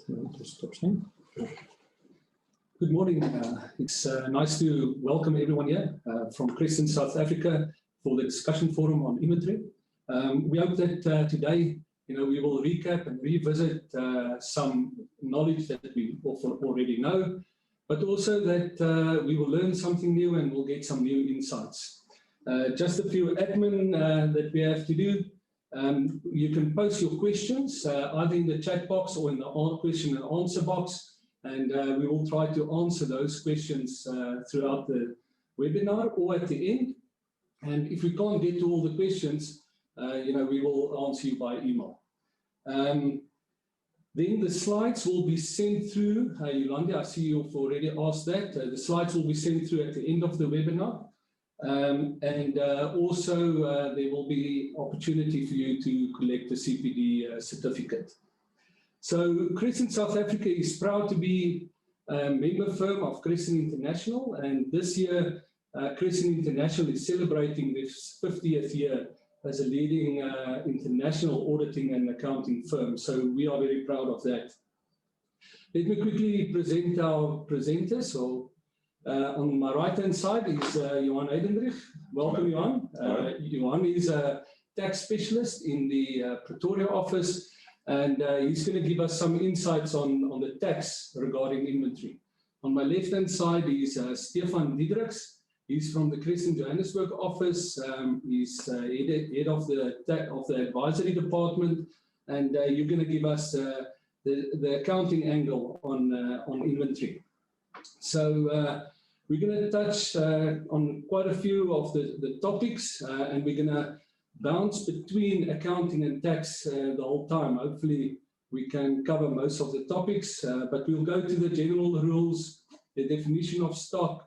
Good morning. It's nice to welcome everyone here from Kreston, South Africa, for the discussion forum on inventory. We hope that today, we will recap and revisit some knowledge that we already know, but also that we will learn something new and we'll get some new insights. Just a few admin that we have to do. You can post your questions either in the chat box or in the question and answer box, and we will try to answer those questions throughout the webinar or at the end. And if we can't get to all the questions, we will answer you by email. Then the slides will be sent through. Yolanda, I see you've already asked that. The slides will be sent through at the end of the webinar. Also there will be opportunity for you to collect the CPD certificate. So Kreston South Africa is proud to be a member firm of Kreston International, and this year Kreston International is celebrating its 50th year as a leading international auditing and accounting firm. So we are very proud of that. Let me quickly present our presenters. So on my right-hand side is Johan Heydenrych. Welcome, Johan. Johan is a tax specialist in the Pretoria office, and he's going to give us some insights on the tax regarding inventory. On my left-hand side is Stefan Diederiks. He's from the Kreston Johannesburg office. He's head of the advisory department, and you're going to give us the accounting angle on inventory. So we're going to touch on quite a few of the topics, and we're going to bounce between accounting and tax the whole time. Hopefully, we can cover most of the topics, but we'll go to the general rules, the definition of stock,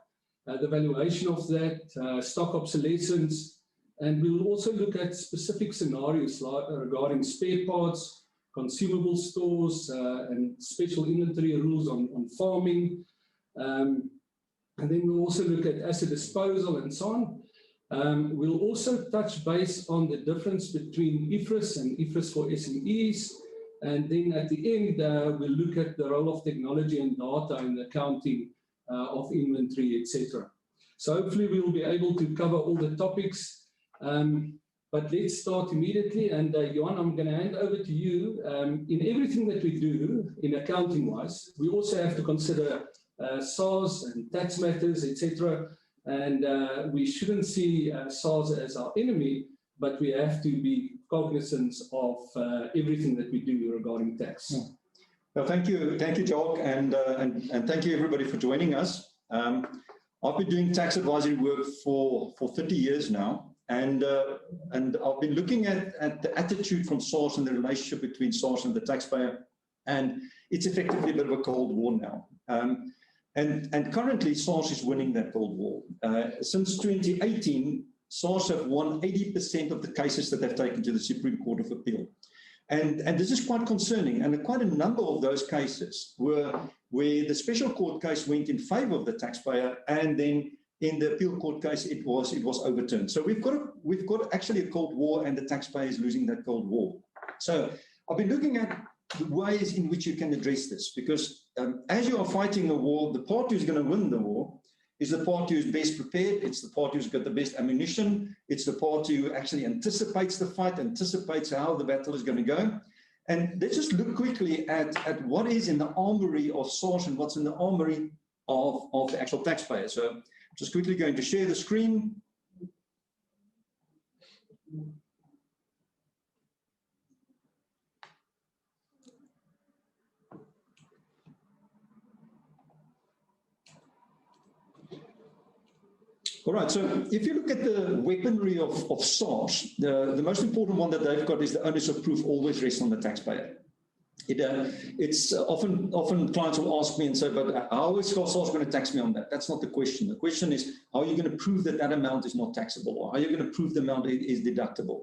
the valuation of that, stock obsolescence, and we'll also look at specific scenarios regarding spare parts, consumable stores, and special inventory rules on farming. And then we'll also look at asset disposal and so on. We'll also touch base on the difference between IFRS and IFRS for SMEs. And then at the end, we'll look at the role of technology and data in the accounting of inventory, etc. So hopefully we'll be able to cover all the topics. But let's start immediately. And Johan, I'm going to hand over to you. In everything that we do in accounting-wise, we also have to consider SARS and tax matters, etc. And we shouldn't see SARS as our enemy, but we have to be cognizant of everything that we do regarding tax. Yeah. Well, thank you, Jacques, and thank you everybody for joining us. I've been doing tax advisory work for 30 years now, and I've been looking at the attitude from SARS and the relationship between SARS and the taxpayer, and it's effectively a bit of a cold war now. And currently, SARS is winning that cold war. Since 2018, SARS have won 80% of the cases that they've taken to the Supreme Court of Appeal. And this is quite concerning. And quite a number of those cases were where the special court case went in favor of the taxpayer, and then in the appeal court case, it was overturned. So we've got actually a cold war, and the taxpayer is losing that cold war. So I've been looking at the ways in which you can address this, because as you are fighting a war, the party who's going to win the war is the party who's best prepared. It's the party who's got the best ammunition. It's the party who actually anticipates the fight, anticipates how the battle is going to go. And let's just look quickly at what is in the armory of SARS and what's in the armory of the actual taxpayer. So I'm just quickly going to share the screen. All right, so if you look at the weaponry of SARS, the most important one that they've got is the onus of proof always rests on the taxpayer. It's often clients will ask me and say, but how is SARS going to tax me on that? That's not the question. The question is, how are you going to prove that that amount is not taxable? Or how are you going to prove the amount is deductible?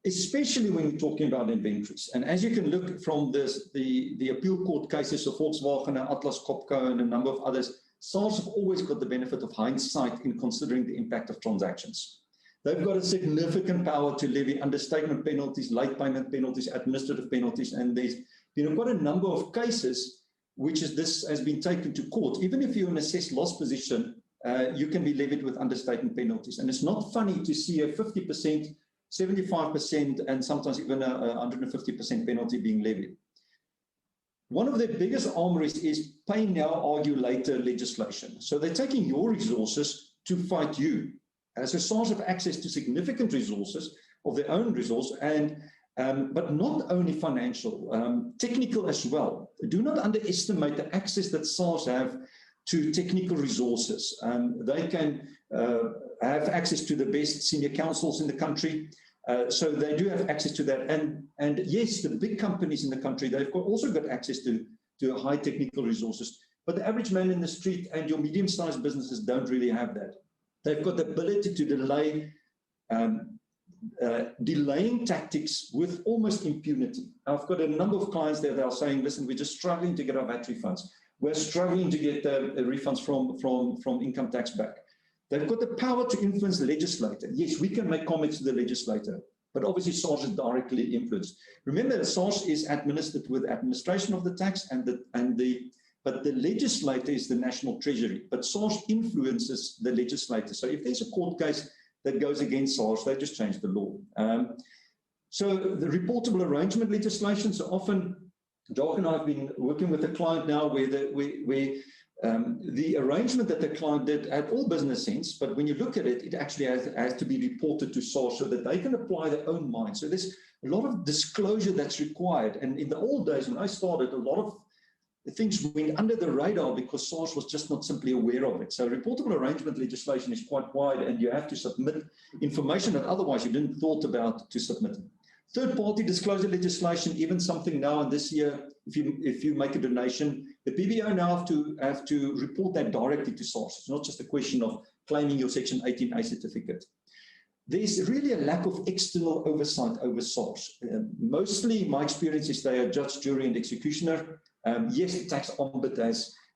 Especially when you're talking about inventories. And as you can look from the appeal court cases of Volkswagen and Atlas Copco and a number of others, SARS have always got the benefit of hindsight in considering the impact of transactions. They've got a significant power to levy understatement penalties, late payment penalties, administrative penalties, and there's been quite a number of cases which is this has been taken to court. Even if you're in an assessed loss position, you can be levied with understatement penalties. And it's not funny to see a 50%, 75%, and sometimes even a 150% penalty being levied. One of their biggest armories is pay now, argue later legislation. So they're taking your resources to fight you. So SARS have access to significant resources of their own resource, but not only financial, technical as well. Do not underestimate the access that SARS have to technical resources. They can have access to the best senior counsels in the country. So they do have access to that. And yes, the big companies in the country, they've also got access to high technical resources. But the average man in the street and your medium-sized businesses don't really have that. They've got the ability to delay delaying tactics with almost impunity. I've got a number of clients there that are saying, listen, we're just struggling to get our VAT refunds. We're struggling to get the refunds from income tax back. They've got the power to influence the legislator. Yes, we can make comments to the legislator, but obviously SARS is directly influenced. Remember that SARS is administered with administration of the tax, but the legislator is the National Treasury, but SARS influences the legislator. So if there's a court case that goes against SARS, they just change the law. So the reportable arrangement legislation, so often, Jacques and I have been working with a client now where the arrangement that the client did had all business sense, but when you look at it, it actually has to be reported to SARS so that they can apply their own mind. So there's a lot of disclosure that's required. And in the old days, when I started, a lot of things went under the radar because SARS was just not simply aware of it. So reportable arrangement legislation is quite wide, and you have to submit information that otherwise you didn't thought about to submit. Third-party disclosure legislation, even something now and this year, if you make a donation, the PBO now have to report that directly to SARS. It's not just a question of claiming your Section 18A certificate. There's really a lack of external oversight over SARS. Mostly, my experience is they are judge, jury, and executioner. Yes, the tax ombud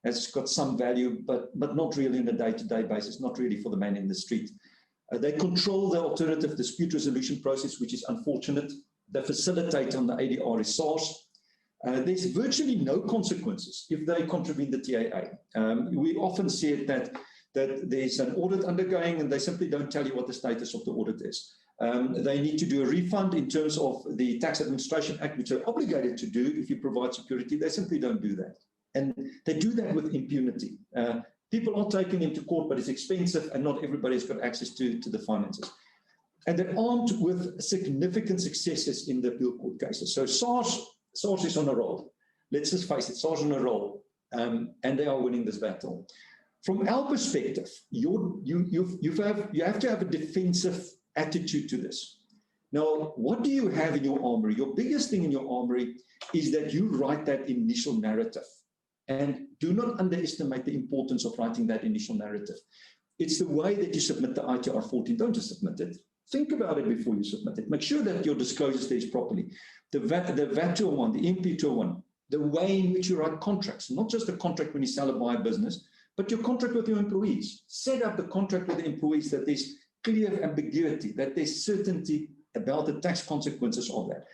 has got some value, but not really on a day-to-day basis, not really for the man in the street. They control the alternative dispute resolution process, which is unfortunate. They facilitate on the ADR is SARS. There's virtually no consequences if they contravene the TAA. We often see it that there's an audit undergoing and they simply don't tell you what the status of the audit is. They need to do a refund in terms of the Tax Administration Act, which they're obligated to do if you provide security. They simply don't do that. And they do that with impunity. People are taking him to court, but it's expensive and not everybody's got access to the finances. And they're armed with significant successes in the appeal court cases. So SARS is on a roll. Let's just face it, SARS is on a roll, and they are winning this battle. From our perspective, you have to have a defensive attitude to this. Now, what do you have in your armory? Your biggest thing in your armory is that you write that initial narrative. And do not underestimate the importance of writing that initial narrative. It's the way that you submit the ITR 14. Don't just submit it. Think about it before you submit it. Make sure that your disclosure stays properly. The VAT 201, the MP 201, the way in which you write contracts, not just a contract when you sell or buy a business, but your contract with your employees. Set up the contract with the employees that there's clear ambiguity, that there's certainty about the tax consequences of that.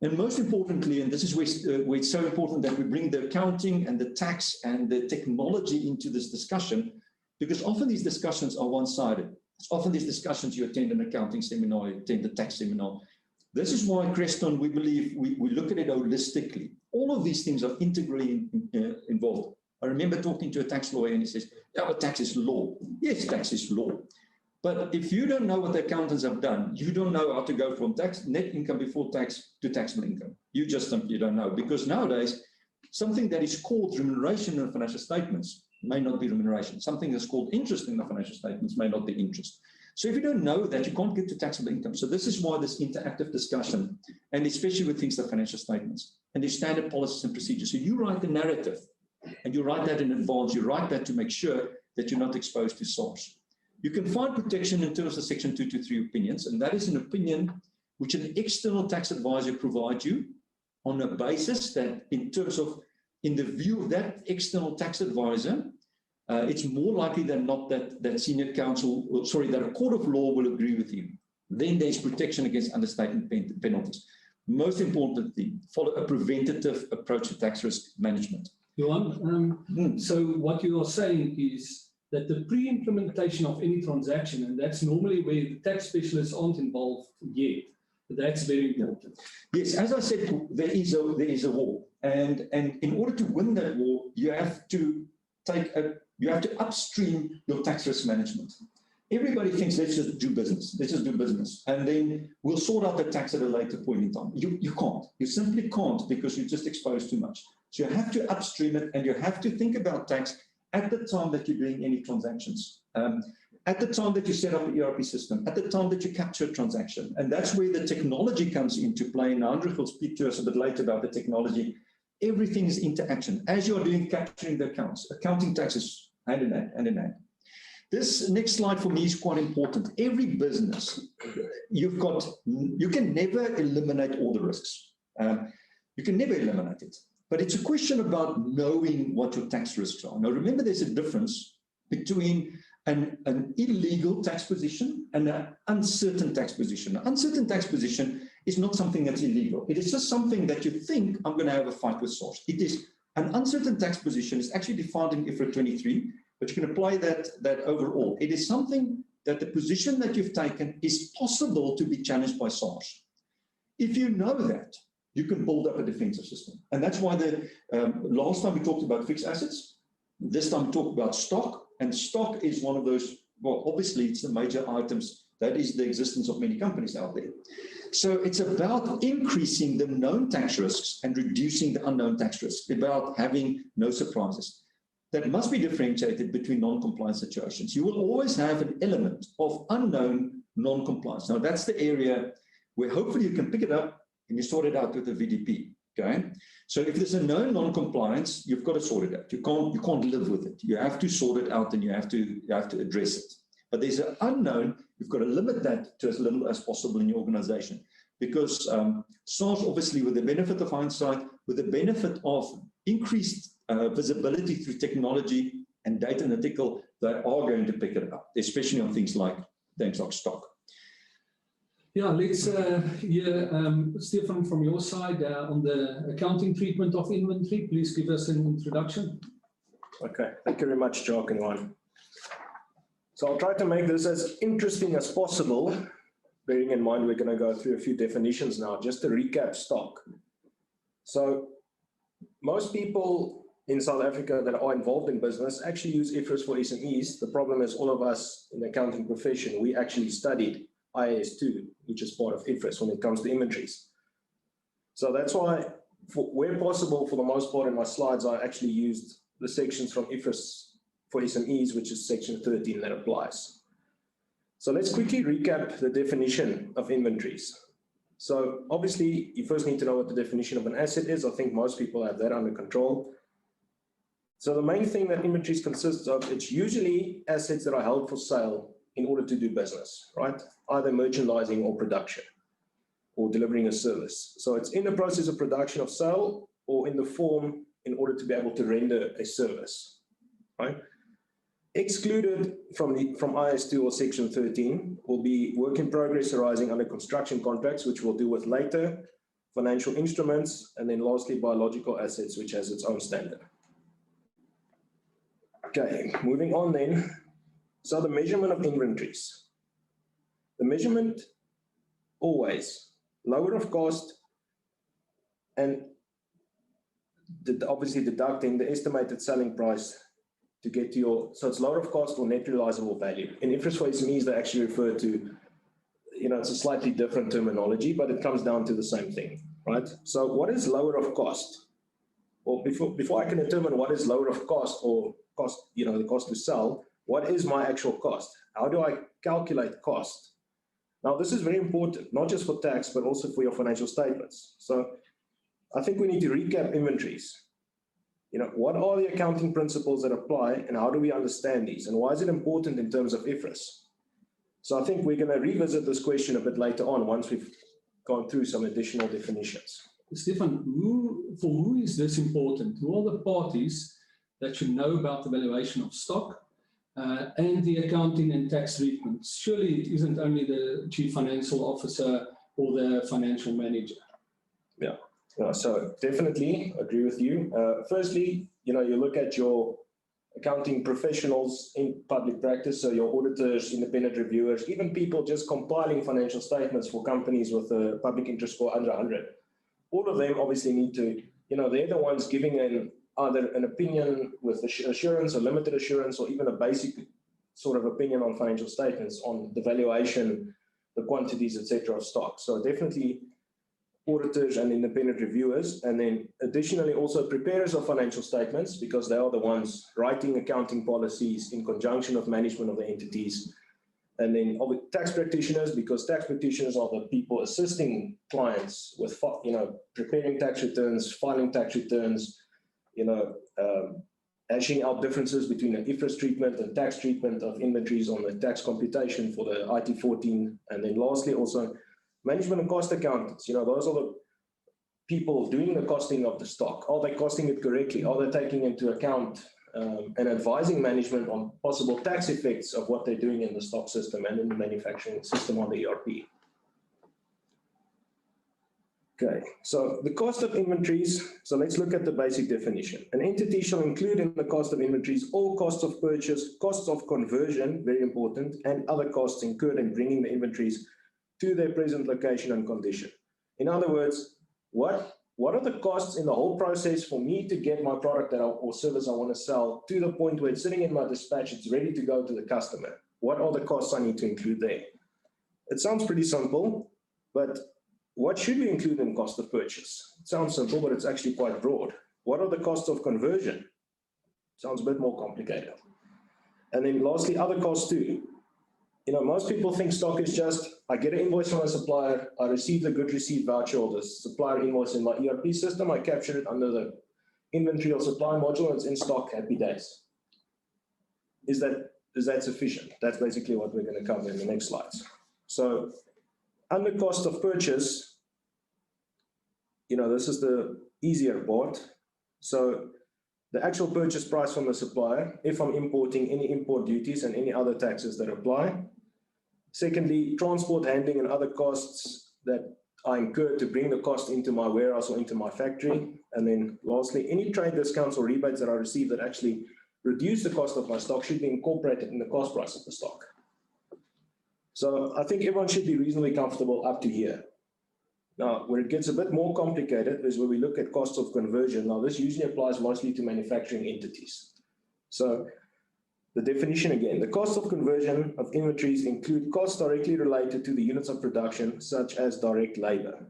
And most importantly, and this is where it's so important that we bring the accounting and the tax and the technology into this discussion, because often these discussions are one-sided. It's often these discussions you attend an accounting seminar, you attend a tax seminar. This is why Kreston, we believe, we look at it holistically. All of these things are integrally involved. I remember talking to a tax lawyer and he says, yeah, but tax is law. Yes, tax is law. But if you don't know what the accountants have done, you don't know how to go from net income before tax to taxable income. You just simply don't know. Because nowadays, something that is called remuneration in the financial statements may not be remuneration. Something that's called interest in the financial statements may not be interest. So if you don't know that, you can't get to taxable income. So this is why this interactive discussion, and especially with things like financial statements, and there's standard policies and procedures. So you write the narrative, and you write that in advance. You write that to make sure that you're not exposed to SARS. You can find protection in terms of Section 223 opinions, and that is an opinion which an external tax advisor provides you on a basis that in terms of, in the view of that external tax advisor, it's more likely than not that senior counsel, that a court of law will agree with you. Then there's protection against understatement penalties. most importantly, follow a preventative approach to tax risk management. Johan, so what you are saying is that the pre-implementation of any transaction, and that's normally where the tax specialists aren't involved yet, that's very important. Yes, as I said, there is a war, and in order to win that war, you have to upstream your tax risk management. Everybody thinks let's just do business, and then we'll sort out the tax at a later point in time. You can't. You simply can't, because you're just exposed too much. So you have to upstream it, and you have to think about tax at the time that you're doing any transactions, at the time that you set up an ERP system, at the time that you capture a transaction. And that's where the technology comes into play. And Heinrich will speak to us a bit later about the technology. Everything is into action. As you are doing capturing the accounts, accounting tax is hand in hand. This next slide for me is quite important. Every business, you can never eliminate all the risks. You can never eliminate it. But it's a question about knowing what your tax risks are. Now, remember, there's a difference between an illegal tax position and an uncertain tax position. An uncertain tax position is not something that's illegal. It is just something that you think, I'm going to have a fight with SARS. It is an uncertain tax position is actually defined in IFRS 23, but you can apply that overall. It is something that the position that you've taken is possible to be challenged by SARS. If you know that, you can build up a defensive system. And that's why last time we talked about fixed assets, this time we talk about stock, and stock is one of those, well, obviously it's the major items. That is the existence of many companies out there. So it's about increasing the known tax risks and reducing the unknown tax risks, about having no surprises. That must be differentiated between non-compliance situations. You will always have an element of unknown non-compliance. Now that's the area where hopefully you can pick it up and you sort it out with the VDP, okay? So if there's a known non-compliance, you've got to sort it out. You can't live with it. You have to sort it out, and you have to address it. But there's an unknown. You've got to limit that to as little as possible in your organization, because SARS, obviously, with the benefit of hindsight, with the benefit of increased visibility through technology and data analytical, they are going to pick it up, especially on things like stock. Yeah, let's hear Stefan from your side on the accounting treatment of inventory. Please give us an introduction. Okay, thank you very much, Jacques and Johan. So I'll try to make this as interesting as possible, bearing in mind we're going to go through a few definitions now, just to recap stock. So most people in South Africa that are involved in business actually use IFRS for SMEs. The problem is all of us in the accounting profession, we actually studied IAS 2, which is part of IFRS when it comes to inventories. So that's why, where possible, for the most part in my slides, I actually used the sections from IFRS for SMEs, which is section 13 that applies. So let's quickly recap the definition of inventories. So obviously, you first need to know what the definition of an asset is. I think most people have that under control. So the main thing that inventories consists of, it's usually assets that are held for sale in order to do business, right? Either merchandising or production or delivering a service. So it's in the process of production of sale or in the form in order to be able to render a service, right? Excluded from IAS 2 or section 13 will be work in progress arising under construction contracts, which we'll deal with later, financial instruments, and then lastly, biological assets, which has its own standard. Okay, moving on then. So the measurement of inventories. The measurement, always lower of cost and obviously deducting the estimated selling price to get to your, so it's lower of cost or net realizable value. In IFRS for SMEs, they actually refer to, it's a slightly different terminology, but it comes down to the same thing, right? So what is lower of cost? Well, before I can determine what is lower of cost or cost, the cost to sell, what is my actual cost? How do I calculate cost? Now, this is very important, not just for tax, but also for your financial statements. So I think we need to recap inventories. What are the accounting principles that apply and how do we understand these? And why is it important in terms of IFRS? So I think we're going to revisit this question a bit later on once we've gone through some additional definitions. Stefan, for who is this important? Who are the parties that should know about the valuation of stock and the accounting and tax treatments? Surely it isn't only the chief financial officer or the financial manager. So definitely agree with you. Firstly, you look at your accounting professionals in public practice, so your auditors, independent reviewers, even people just compiling financial statements for companies with a public interest score under 100. All of them obviously need to, they're the ones giving either an opinion with assurance or limited assurance, or even a basic sort of opinion on financial statements, on the valuation, the quantities, etc. of stock. So definitely auditors and independent reviewers, and then additionally also preparers of financial statements, because they are the ones writing accounting policies in conjunction with management of the entities. And then tax practitioners, because tax practitioners are the people assisting clients with, preparing tax returns, filing tax returns, hashing out differences between the IFRS treatment and tax treatment of inventories on the tax computation for the IT14. And then lastly, also management and cost accountants. Those are the people doing the costing of the stock. Are they costing it correctly? Are they taking into account and advising management on possible tax effects of what they're doing in the stock system and in the manufacturing system on the ERP? Okay, so the cost of inventories. So let's look at the basic definition. An entity shall include in the cost of inventories all costs of purchase, costs of conversion, very important, and other costs incurred in bringing the inventories to their present location and condition. In other words, what are the costs in the whole process for me to get my product or service I want to sell to the point where it's sitting in my dispatch, it's ready to go to the customer? What are the costs I need to include there? It sounds pretty simple, but what should we include in cost of purchase? It sounds simple, but it's actually quite broad. What are the costs of conversion? Sounds a bit more complicated. And then lastly, other costs too. Most people think stock is just, I get an invoice from a supplier, I receive the good receipt voucher or the supplier invoice in my ERP system, I capture it under the inventory or supply module, and it's in stock, happy days. Is that sufficient? That's basically what we're going to cover in the next slides. So under cost of purchase, this is the easier part. So the actual purchase price from the supplier, if I'm importing, any import duties and any other taxes that apply. Secondly, transport, handling, and other costs that I incur to bring the cost into my warehouse or into my factory. And then lastly, any trade discounts or rebates that I receive that actually reduce the cost of my stock should be incorporated in the cost price of the stock. So I think everyone should be reasonably comfortable up to here. Now, where it gets a bit more complicated is where we look at costs of conversion. Now, this usually applies mostly to manufacturing entities. So the definition again, the cost of conversion of inventories include costs directly related to the units of production, such as direct labor.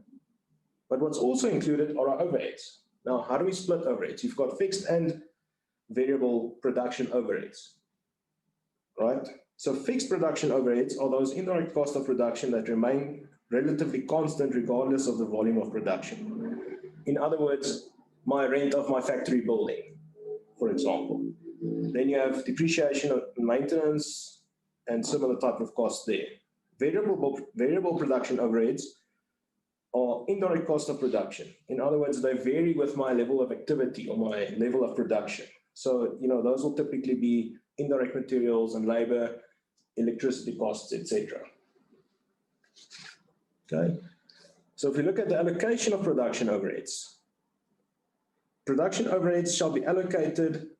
But what's also included are our overheads. Now, how do we split overheads? You've got fixed and variable production overheads, right? So fixed production overheads are those indirect costs of production that remain relatively constant regardless of the volume of production. In other words, my rent of my factory building, for example. Then you have depreciation of maintenance and similar type of costs there. Variable production overheads are indirect cost of production. In other words, they vary with my level of activity or my level of production. So, those will typically be indirect materials and labor, electricity costs, etc. Okay. So if we look at the allocation of production overheads shall be allocated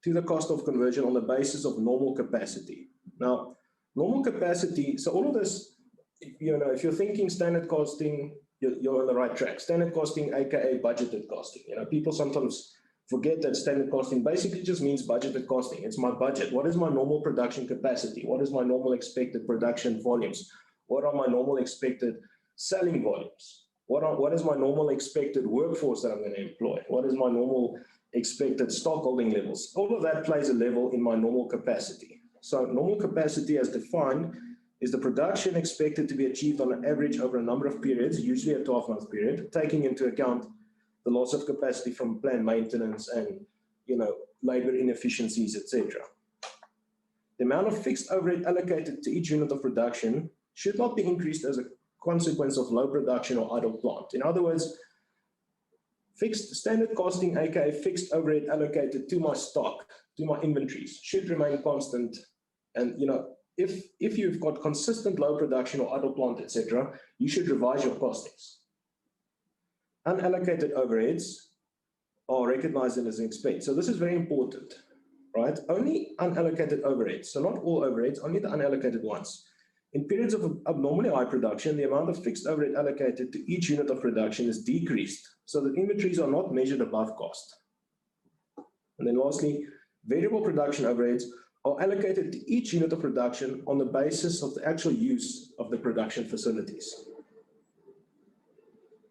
to the cost of conversion on the basis of normal capacity. Now, normal capacity, so all of this, if you're thinking standard costing, you're on the right track. Standard costing, aka budgeted costing. People sometimes forget that standard costing basically just means budgeted costing. It's my budget. What is my normal production capacity? What is my normal expected production volumes? What are my normal expected selling volumes? What is my normal expected workforce that I'm going to employ? What is my normal expected stock holding levels? All of that plays a level in my normal capacity. So normal capacity as defined is the production expected to be achieved on an average over a number of periods, usually a 12-month period, taking into account the loss of capacity from planned maintenance and, labor inefficiencies, etc. The amount of fixed overhead allocated to each unit of production should not be increased as a consequence of low production or idle plant. In other words, fixed standard costing, aka fixed overhead allocated to my stock, to my inventories, should remain constant. And if you've got consistent low production or idle plant, etc., you should revise your costings. unallocated overheads are recognized as an expense. So this is very important, right? Only unallocated overheads, so not all overheads, only the unallocated ones. In periods of abnormally high production, the amount of fixed overhead allocated to each unit of production is decreased, so that inventories are not measured above cost. And then lastly, variable production overheads are allocated to each unit of production on the basis of the actual use of the production facilities.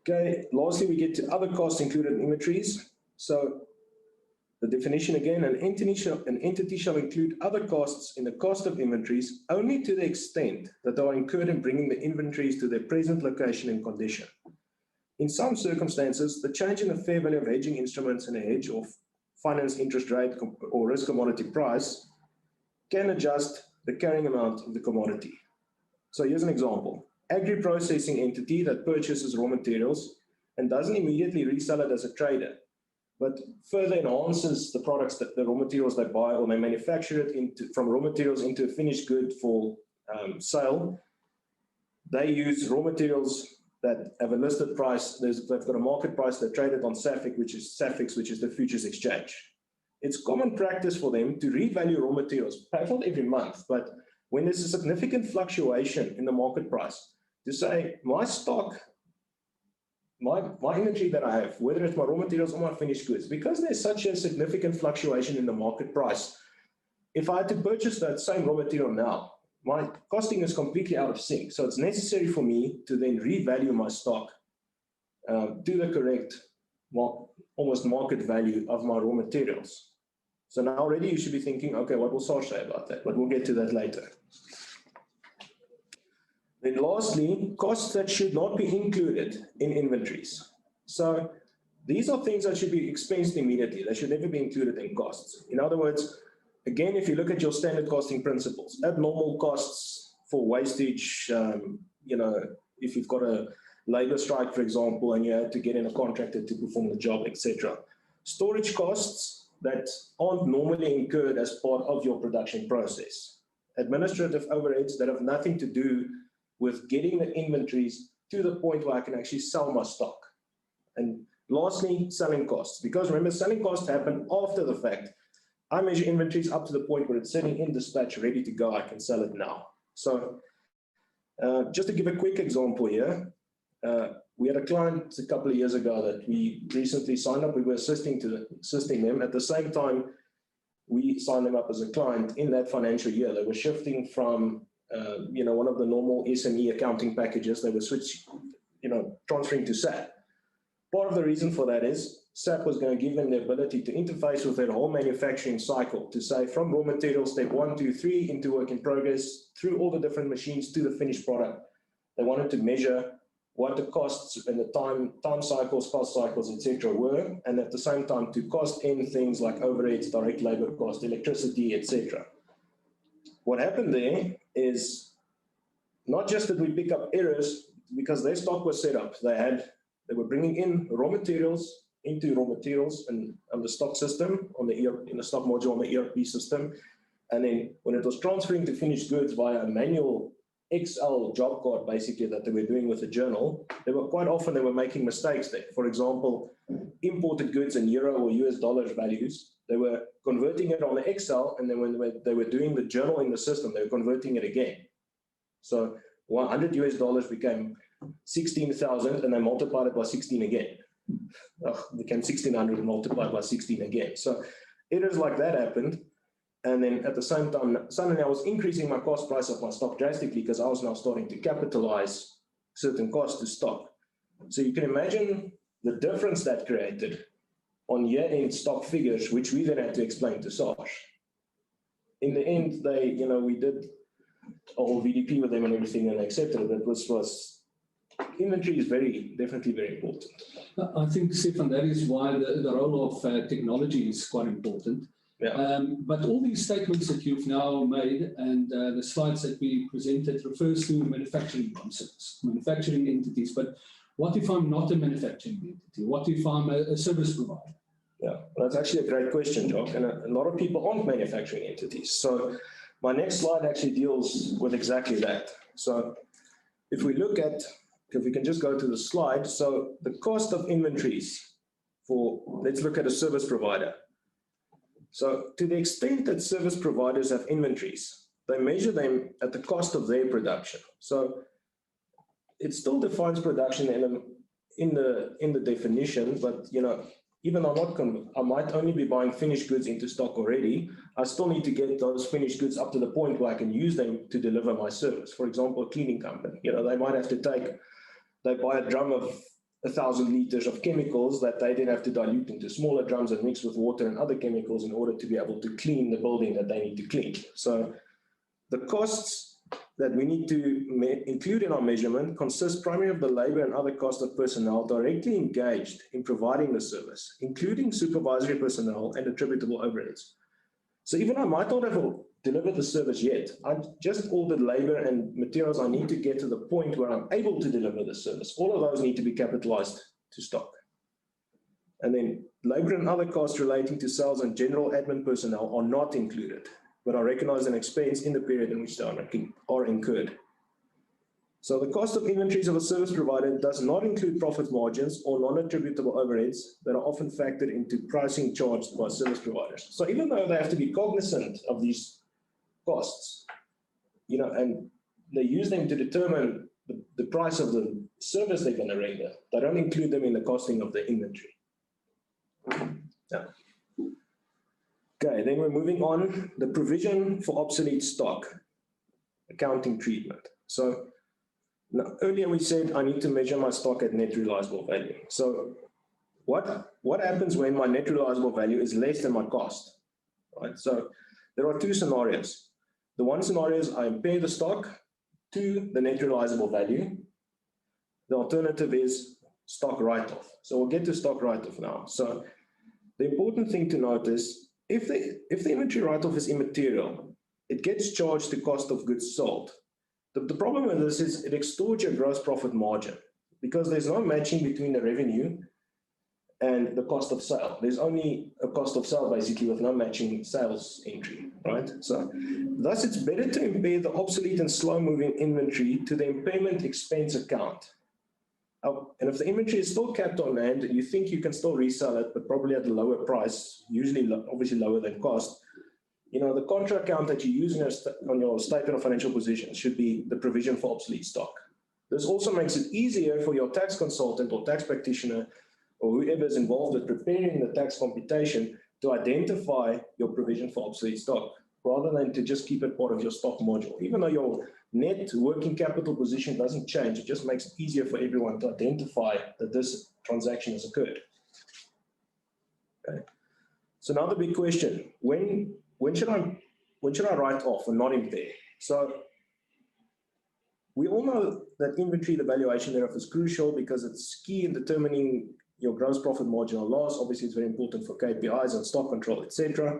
Okay, lastly, we get to other costs included in inventories. So the definition again, an entity shall include other costs in the cost of inventories only to the extent that they are incurred in bringing the inventories to their present location and condition. In some circumstances, the change in the fair value of hedging instruments in a hedge or finance interest rate or risk commodity price can adjust the carrying amount of the commodity. So here's an example. Agri-processing entity that purchases raw materials and doesn't immediately resell it as a trader, but further enhances the products that the raw materials they buy, or they manufacture it from raw materials into a finished good for sale. They use raw materials that have a listed price. They've got a market price. They're traded on SAFEX, which is the futures exchange. It's common practice for them to revalue raw materials, perhaps not every month, but when there's a significant fluctuation in the market price, to say my stock, my inventory that I have, whether it's my raw materials or my finished goods, because there's such a significant fluctuation in the market price, if I had to purchase that same raw material now, my costing is completely out of sync. So it's necessary for me to then revalue my stock to the correct, almost market value of my raw materials. So now already you should be thinking, okay, what will SARS say about that? But we'll get to that later. Then lastly, costs that should not be included in inventories. So these are things that should be expensed immediately. They should never be included in costs. In other words, again, if you look at your standard costing principles, abnormal costs for wastage, if you've got a labor strike, for example, and you had to get in a contractor to perform the job, etc. Storage costs that aren't normally incurred as part of your production process. Administrative overheads that have nothing to do with getting the inventories to the point where I can actually sell my stock. And lastly, selling costs. Because remember, selling costs happen after the fact. I measure inventories up to the point where it's sitting in dispatch, ready to go. I can sell it now. So just to give a quick example here, we had a client a couple of years ago that we recently signed up. We were assisting them. At the same time, we signed them up as a client in that financial year. They were shifting from one of the normal SME accounting packages. They were transferring to SAP. Part of the reason for that is SAP was going to give them the ability to interface with their whole manufacturing cycle, to say from raw material step 1, 2, 3 into work in progress, through all the different machines to the finished product. They wanted to measure what the costs and the time cycles, cost cycles, etc. were, and at the same time to cost in things like overheads, direct labor cost, electricity, etc. What happened there is not just that we pick up errors, because their stock was set up. They were bringing in raw materials into raw materials and on the stock system, in the stock module on the ERP system. And then when it was transferring to finished goods via a manual Excel job card, basically, that they were doing with the journal, quite often they were making mistakes there. For example, imported goods in euro or US dollar values, they were converting it on the Excel, and then when they were doing the journal in the system, they were converting it again. So $100 US became 16,000, and they multiplied it by 16 again. It became 1,600 multiplied by 16 again. So errors like that happened. And then at the same time, suddenly I was increasing my cost price of my stock drastically, because I was now starting to capitalize certain costs to stock. So you can imagine the difference that created on year-end stock figures, which we then had to explain to SARS. In the end, we did a whole VDP with them and everything, and they accepted it. But this was inventory is definitely very important. I think, Stefan, that is why the role of technology is quite important. Yeah. But all these statements that you've now made and the slides that we presented refers to manufacturing concepts, manufacturing entities. But what if I'm not a manufacturing entity? What if I'm a service provider? Yeah, well, that's actually a great question, Jacques. And a lot of people aren't manufacturing entities. So my next slide actually deals with exactly that. So if we look at if we can just go to the slide. So the cost of inventories for, let's look at a service provider. So to the extent that service providers have inventories, they measure them at the cost of their production. So it still defines production in the definition, but even though I might only be buying finished goods into stock already, I still need to get those finished goods up to the point where I can use them to deliver my service. For example, a cleaning company, they might have to they buy a drum of 1,000 liters of chemicals that they then have to dilute into smaller drums and mix with water and other chemicals in order to be able to clean the building that they need to clean. So the costs that we need to include in our measurement consist primarily of the labor and other costs of personnel directly engaged in providing the service, including supervisory personnel and attributable overheads. So even I might not have delivered the service yet, I've just ordered labor and materials I need to get to the point where I'm able to deliver the service. All of those need to be capitalized to stock. And then labor and other costs relating to sales and general admin personnel are not included, but are recognized an expense in the period in which they are incurred. So the cost of inventories of a service provider does not include profit margins or non-attributable overheads that are often factored into pricing charged by service providers. So even though they have to be cognizant of these costs, and they use them to determine the price of the service they're going to render, they don't include them in the costing of the inventory. Yeah. Okay, then we're moving on, the provision for obsolete stock, accounting treatment. So now, earlier we said I need to measure my stock at net realizable value. So what happens when my net realizable value is less than my cost, right? So there are two scenarios. The one scenario is I impair the stock to the net realizable value. The alternative is stock write-off. So we'll get to stock write-off now. So the important thing to note is if the inventory write-off is immaterial, it gets charged to cost of goods sold. The problem with this is it extorts your gross profit margin because there's no matching between the revenue and the cost of sale. There's only a cost of sale basically with no matching sales entry, right? So thus it's better to impair the obsolete and slow-moving inventory to the impairment expense account. And if the inventory is still kept on hand, you think you can still resell it, but probably at a lower price, usually obviously lower than cost, the contra account that you use on your statement of financial position should be the provision for obsolete stock. This also makes it easier for your tax consultant or tax practitioner or whoever is involved with preparing the tax computation to identify your provision for obsolete stock, rather than to just keep it part of your stock module. Even though your net working capital position doesn't change, it just makes it easier for everyone to identify that this transaction has occurred. Okay. So now the big question, when should I write off or not impair? So we all know that inventory, the valuation thereof is crucial because it's key in determining your gross profit margin or loss. Obviously, it's very important for KPIs and stock control, etc.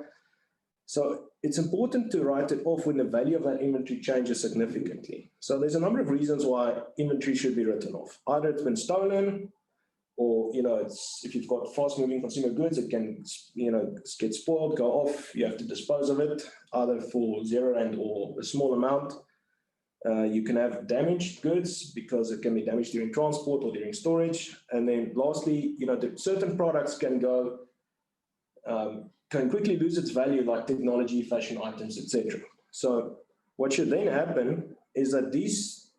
So it's important to write it off when the value of that inventory changes significantly. So there's a number of reasons why inventory should be written off. Either it's been stolen, or if you've got fast-moving consumer goods, it can get spoiled, go off. You have to dispose of it either for R0 or a small amount. You can have damaged goods because it can be damaged during transport or during storage. And then lastly, certain products can quickly lose its value, like technology, fashion items, etc. So what should then happen is that these,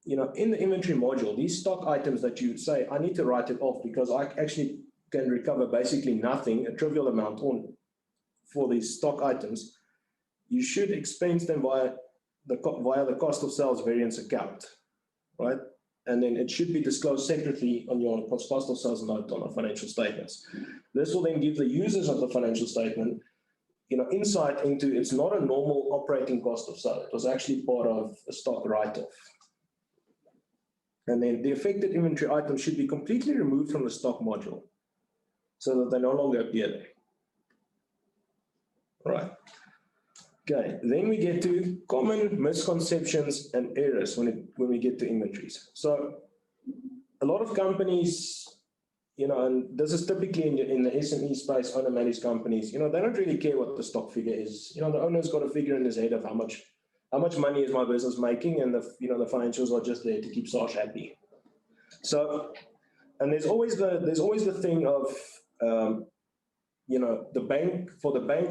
in the inventory module, these stock items that you say, I need to write it off because I actually can recover basically nothing, a trivial amount for these stock items, you should expense them via the cost of sales variance account, right? And then it should be disclosed separately on your cost of sales note on the financial statements. This will then give the users of the financial statement, insight into it's not a normal operating cost of sale. It was actually part of a stock write-off. And then the affected inventory items should be completely removed from the stock module so that they no longer appear there. Right. Okay, then we get to common misconceptions and errors when we get to inventories. So a lot of companies, and this is typically in the SME space, owner-managed companies, they don't really care what the stock figure is. The owner's got a figure in his head of how much how much money is my business making, and the financials are just there to keep SARS happy. So, and there's always the thing of the bank,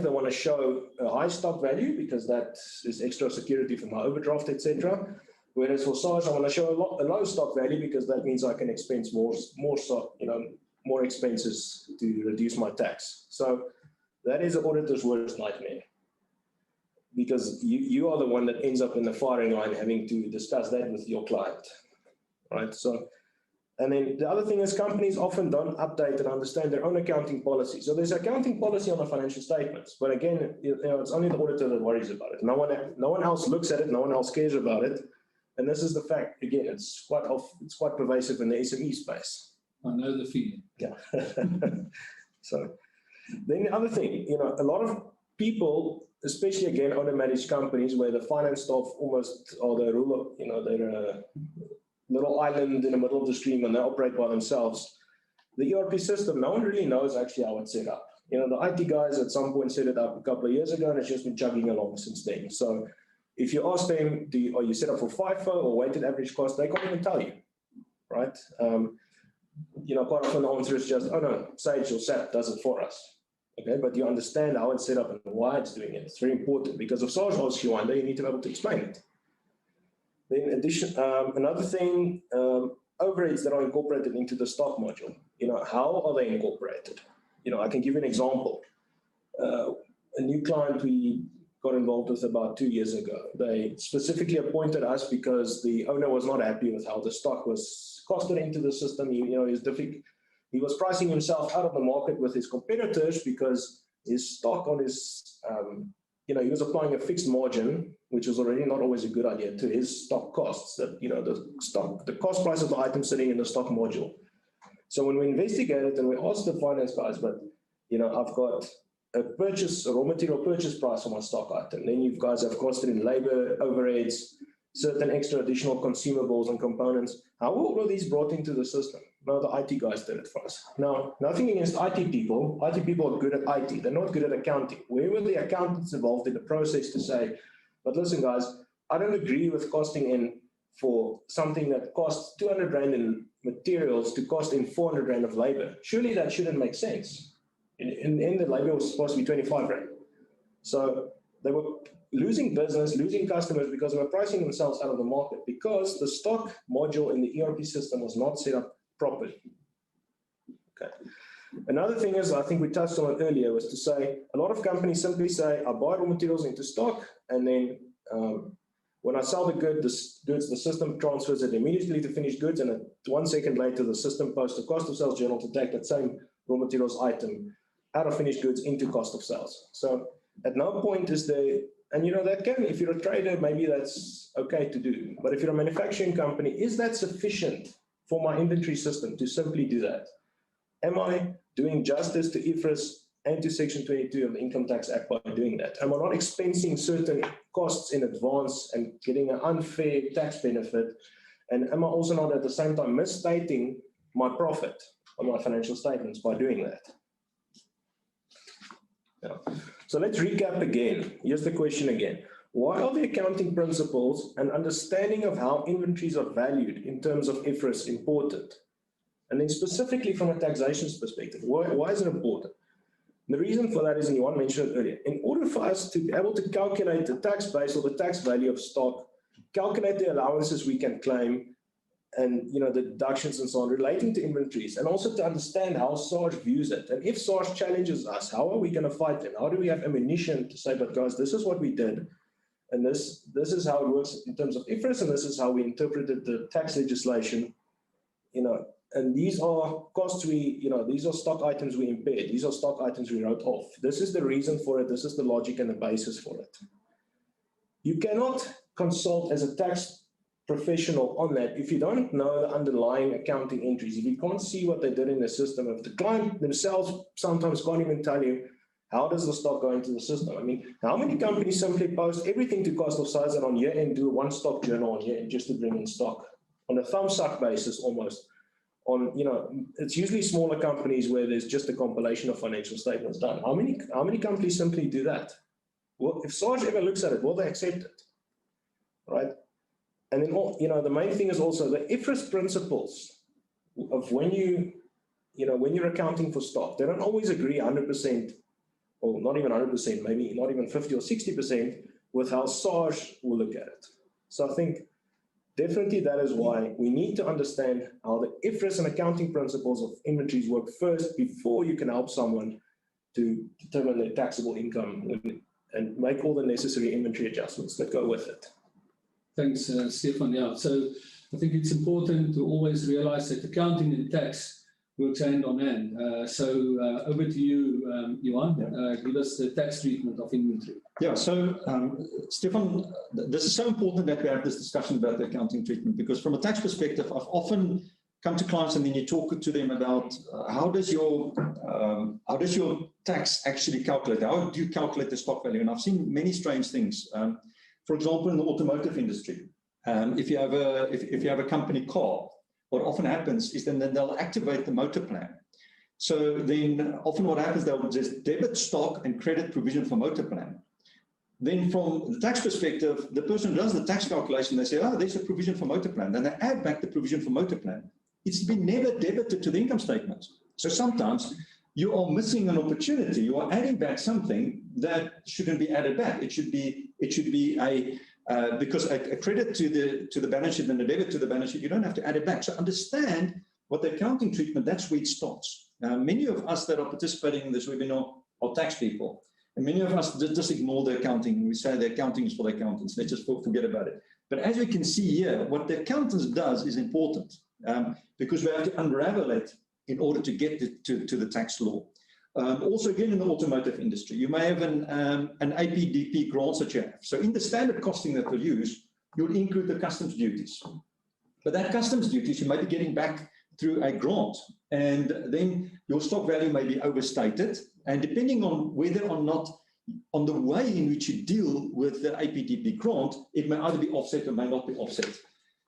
they want to show a high stock value because that is extra security for my overdraft, etc. Whereas for SARS, I want to show a low stock value because that means I can expense more expenses to reduce my tax. So that is an auditor's worst nightmare, because you are the one that ends up in the firing line having to discuss that with your client, right? So, and then the other thing is companies often don't update and understand their own accounting policy. So there's accounting policy on the financial statements, but again, it's only the auditor that worries about it. No one else looks at it. No one else cares about it. And this is the fact. Again, it's quite pervasive in the SME space. I know the feeling. Yeah. So then the other thing, a lot of people, especially again owner-managed companies where the finance staff almost are the ruler, they're a little island in the middle of the stream and they operate by themselves. The ERP system, no one really knows actually how it's set up. The IT guys at some point set it up a couple of years ago and it's just been chugging along since then. So if you ask them, are you set up for FIFO or weighted average cost, they can't even tell you, right? Quite often the answer is just, oh no, Sage or SAP does it for us. Okay, but you understand how it's set up and why it's doing it. It's very important because if SARS asks you one day, you need to be able to explain it. Then in addition, another thing, overheads that are incorporated into the stock module. How are they incorporated? I can give you an example. A new client we got involved with about 2 years ago. They specifically appointed us because the owner was not happy with how the stock was costed into the system. He was pricing himself out of the market with his competitors because his stock on his, he was applying a fixed margin, which was already not always a good idea, to his stock costs, that, the cost price of the item sitting in the stock module. So when we investigated and we asked the finance guys, but, I've got a raw material purchase price for my stock item. Then you guys have costed in labor, overheads, certain extra additional consumables and components. How were all of these brought into the system? No, the IT guys did it for us. Now, nothing against IT people. IT people are good at IT. They're not good at accounting. Where were the accountants involved in the process to say, but listen, guys, I don't agree with costing in for something that costs 200 Rand in materials to cost in 400 Rand of labor. Surely that shouldn't make sense. In the end, the labor was supposed to be 25 Rand. So they were losing business, losing customers because they were pricing themselves out of the market because the stock module in the ERP system was not set up properly. Okay. Another thing is, I think we touched on it earlier, was to say a lot of companies simply say, I buy raw materials into stock, and then when I sell the goods, the system transfers it immediately to finished goods, and 1 second later, the system posts a cost of sales journal to take that same raw materials item out of finished goods into cost of sales. So at no point is there, and that can, if you're a trader, maybe that's okay to do. But if you're a manufacturing company, is that sufficient for my inventory system to simply do that? Am I doing justice to IFRS and to Section 22 of the Income Tax Act by doing that? Am I not expensing certain costs in advance and getting an unfair tax benefit? And am I also not at the same time misstating my profit on my financial statements by doing that? Yeah. So let's recap again. Here's the question again. Why are the accounting principles and understanding of how inventories are valued in terms of IFRS important? And then specifically from a taxation perspective, why is it important? The reason for that is, and Johan mentioned it earlier, in order for us to be able to calculate the tax base or the tax value of stock, calculate the allowances we can claim, and the deductions and so on relating to inventories, and also to understand how SARS views it. And if SARS challenges us, how are we going to fight them? How do we have ammunition to say, but guys, this is what we did, and this is how it works in terms of IFRS, and this is how we interpreted the tax legislation, and these are costs these are stock items we impaired, these are stock items we wrote off. This is the reason for it, this is the logic and the basis for it. You cannot consult as a tax professional on that if you don't know the underlying accounting entries, if you can't see what they did in the system, if the client themselves sometimes can't even tell you how does the stock go into the system. I mean, how many companies simply post everything to cost of sales and on year end do one stock journal on year end just to bring in stock on a thumbsuck basis almost? It's usually smaller companies where there's just a compilation of financial statements done. How many companies simply do that? Well, if SARS ever looks at it, will they accept it? right? And then, the main thing is also the IFRS principles of when you're accounting for stock. They don't always agree 100%, or not even 100%, maybe not even 50 or 60% with how SARS will look at it. So I think definitely that is why we need to understand how the IFRS and accounting principles of inventories work first before you can help someone to determine their taxable income and make all the necessary inventory adjustments that go with it. Thanks, Stefan. Yeah, so I think it's important to always realize that accounting and tax works hand on hand. Over to you, Johan. Give us the tax treatment of inventory. Yeah, so Stefan, this is so important that we have this discussion about the accounting treatment, because from a tax perspective, I've often come to clients and then you talk to them about how does your tax actually calculate? How do you calculate the stock value? And I've seen many strange things. For example, in the automotive industry, if you have a company car, what often happens is then they'll activate the motor plan. So then often what happens, they'll just debit stock and credit provision for motor plan. Then from the tax perspective, the person does the tax calculation, they say, oh, there's a provision for motor plan. Then they add back the provision for motor plan. It's been never debited to the income statement. So sometimes you are missing an opportunity. You are adding back something that shouldn't be added back. It should be because a credit to the balance sheet and a debit to the balance sheet, you don't have to add it back. So understand what the accounting treatment, that's where it starts. Many of us that are participating in this webinar are tax people. And many of us just ignore the accounting. We say the accounting is for the accountants. Let's just forget about it. But as we can see here, what the accountants does is important because we have to unravel it in order to get to the tax law. Also, again, in the automotive industry, you may have an APDP grant that you have. So in the standard costing that we'll use, you'll include the customs duties. But that customs duties, you may be getting back through a grant. And then your stock value may be overstated. And depending on whether or not, on the way in which you deal with the APDP grant, it may either be offset or may not be offset.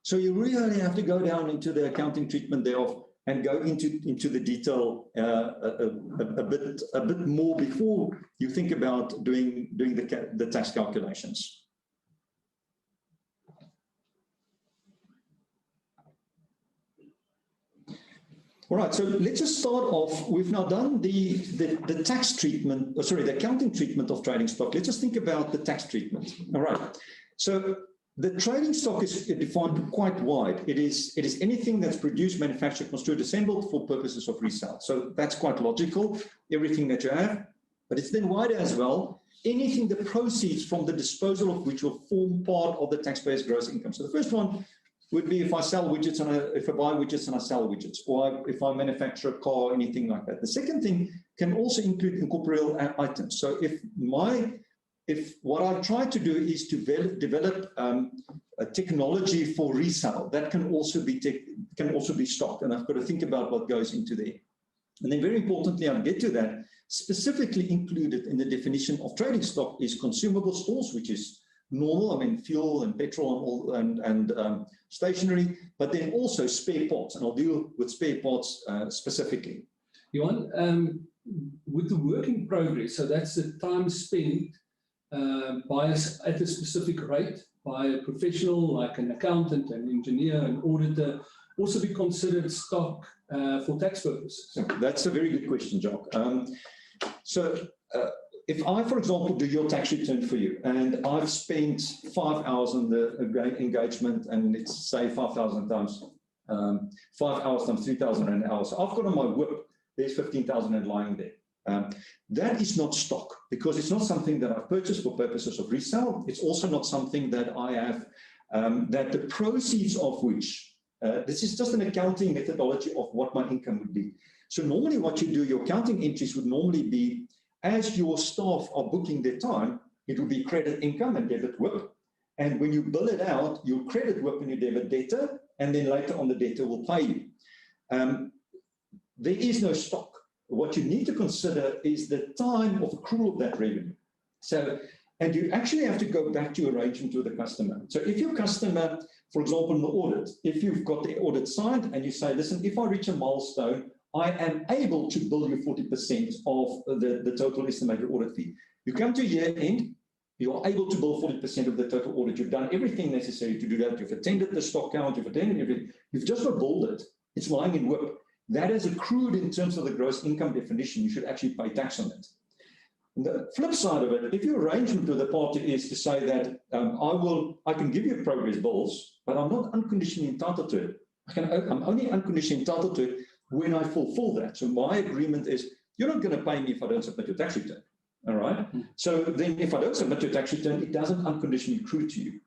So you really have to go down into the accounting treatment thereof and go into the detail a bit more before you think about doing the tax calculations. All right, so let's just start off. We've now done the tax treatment, the accounting treatment of trading stock. Let's just think about the tax treatment. All right, so the trading stock is defined quite wide. It is anything that's produced, manufactured, construed, assembled for purposes of resale. So that's quite logical, everything that you have. But it's then wider as well. Anything that proceeds from the disposal of which will form part of the taxpayer's gross income. So the first one would be if I sell widgets if I buy widgets and I sell widgets, or if I manufacture a car or anything like that. The second thing can also include incorporeal items. So if what I try to do is to develop a technology for resale, that can also be stock, and I've got to think about what goes into there. And then very importantly, I'll get to that, specifically included in the definition of trading stock is consumable stores, which is normal, I mean fuel and petrol and stationery, but then also spare parts, and I'll deal with spare parts specifically. Johan, with the work in progress, so that's the time spent at a specific rate by a professional like an accountant, an engineer, an auditor, also be considered stock for tax purposes? That's a very good question, Jacques. If I, for example, do your tax return for you, and I've spent 5 hours on the engagement, and it's say 5,000 times 5 hours times 3,000 an hour. So I've got on my whip, there's 15,000 and lying there. That is not stock, because it's not something that I've purchased for purposes of resale. It's also not something that I have, that the proceeds of which, this is just an accounting methodology of what my income would be. So normally what you do, your accounting entries would normally be, as your staff are booking their time, it would be credit income and debit WIP. And when you bill it out, you'll credit WIP and you debit debtor, and then later on the debtor will pay you. There is no stock. What you need to consider is the time of accrual of that revenue. So, and you actually have to go back to your arrangement with the customer. So if your customer, for example, in the audit, if you've got the audit signed and you say, listen, if I reach a milestone, I am able to bill you 40% of the total estimated audit fee. You come to year end, you're able to bill 40% of the total audit. You've done everything necessary to do that. You've attended the stock count, you've attended everything. You've just not billed it. It's lying in WIP. That is accrued in terms of the gross income definition. You should actually pay tax on it. And the flip side of it, if your arrangement with the party is to say that I can give you progress bills, but I'm not unconditionally entitled to it. I'm only unconditionally entitled to it when I fulfill that. So my agreement is, you're not going to pay me if I don't submit your tax return. All right. So then if I don't submit your tax return, it doesn't unconditionally accrue to you.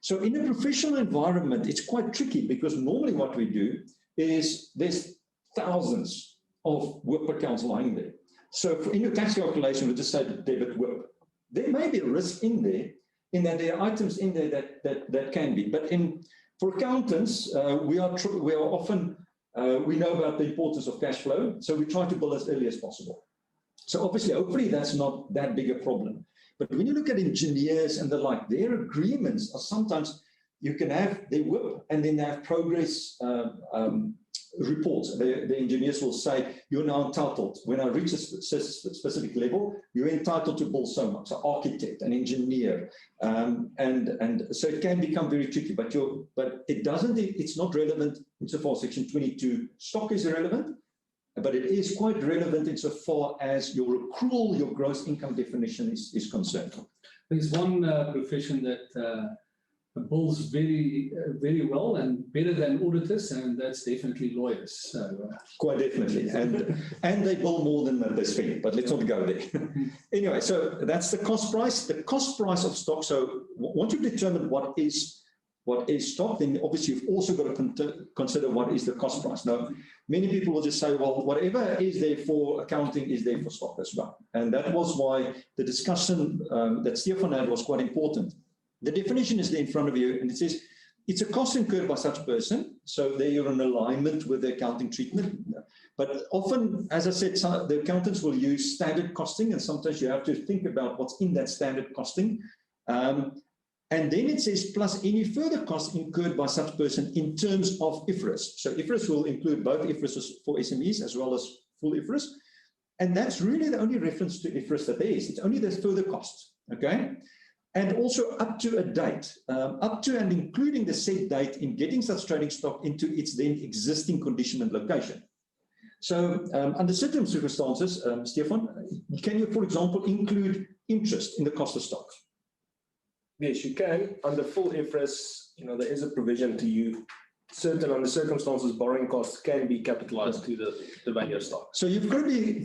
So in a professional environment, it's quite tricky because normally what we do is there's thousands of WIP accounts lying there. So in your tax calculation, we just say debit WIP. There may be a risk in there, in that there are items in there that can be. But for accountants, we are often, we know about the importance of cash flow, so we try to bill as early as possible. So obviously, hopefully that's not that big a problem. But when you look at engineers and the like, their agreements are sometimes, you can have their WIP and then they have progress reports. The engineers will say, you're now entitled. When I reach a specific level, you're entitled to bill so much. So architect, an engineer. And so it can become very tricky, but it's not relevant insofar as Section 22 stock is irrelevant, but it is quite relevant insofar as your accrual, your gross income definition is concerned. There's one profession that bills very well and better than auditors, and that's definitely lawyers. So, quite definitely, and they bill more than they spend, but let's not go there. Anyway, so that's the cost price. The cost price of stock. So once you've determined what is stock, then obviously you've also got to consider what is the cost price. Now, many people will just say, well, whatever is there for accounting is there for stock as well. And that was why the discussion that Stefan had was quite important. The definition is there in front of you, and it says it's a cost incurred by such person. So there you're in alignment with the accounting treatment. But often, as I said, the accountants will use standard costing, and sometimes you have to think about what's in that standard costing. And then it says, plus any further costs incurred by such person in terms of IFRS. So IFRS will include both IFRS for SMEs as well as full IFRS. And that's really the only reference to IFRS that there is. It's only there's further costs, okay? And also up to a date, up to and including the set date in getting such trading stock into its then existing condition and location. So under certain circumstances, Stefan, can you, for example, include interest in the cost of stock? Yes, you can. Under full IFRS, there is a provision to you. Certain under circumstances, borrowing costs can be capitalized to the value of stock. So you've got to be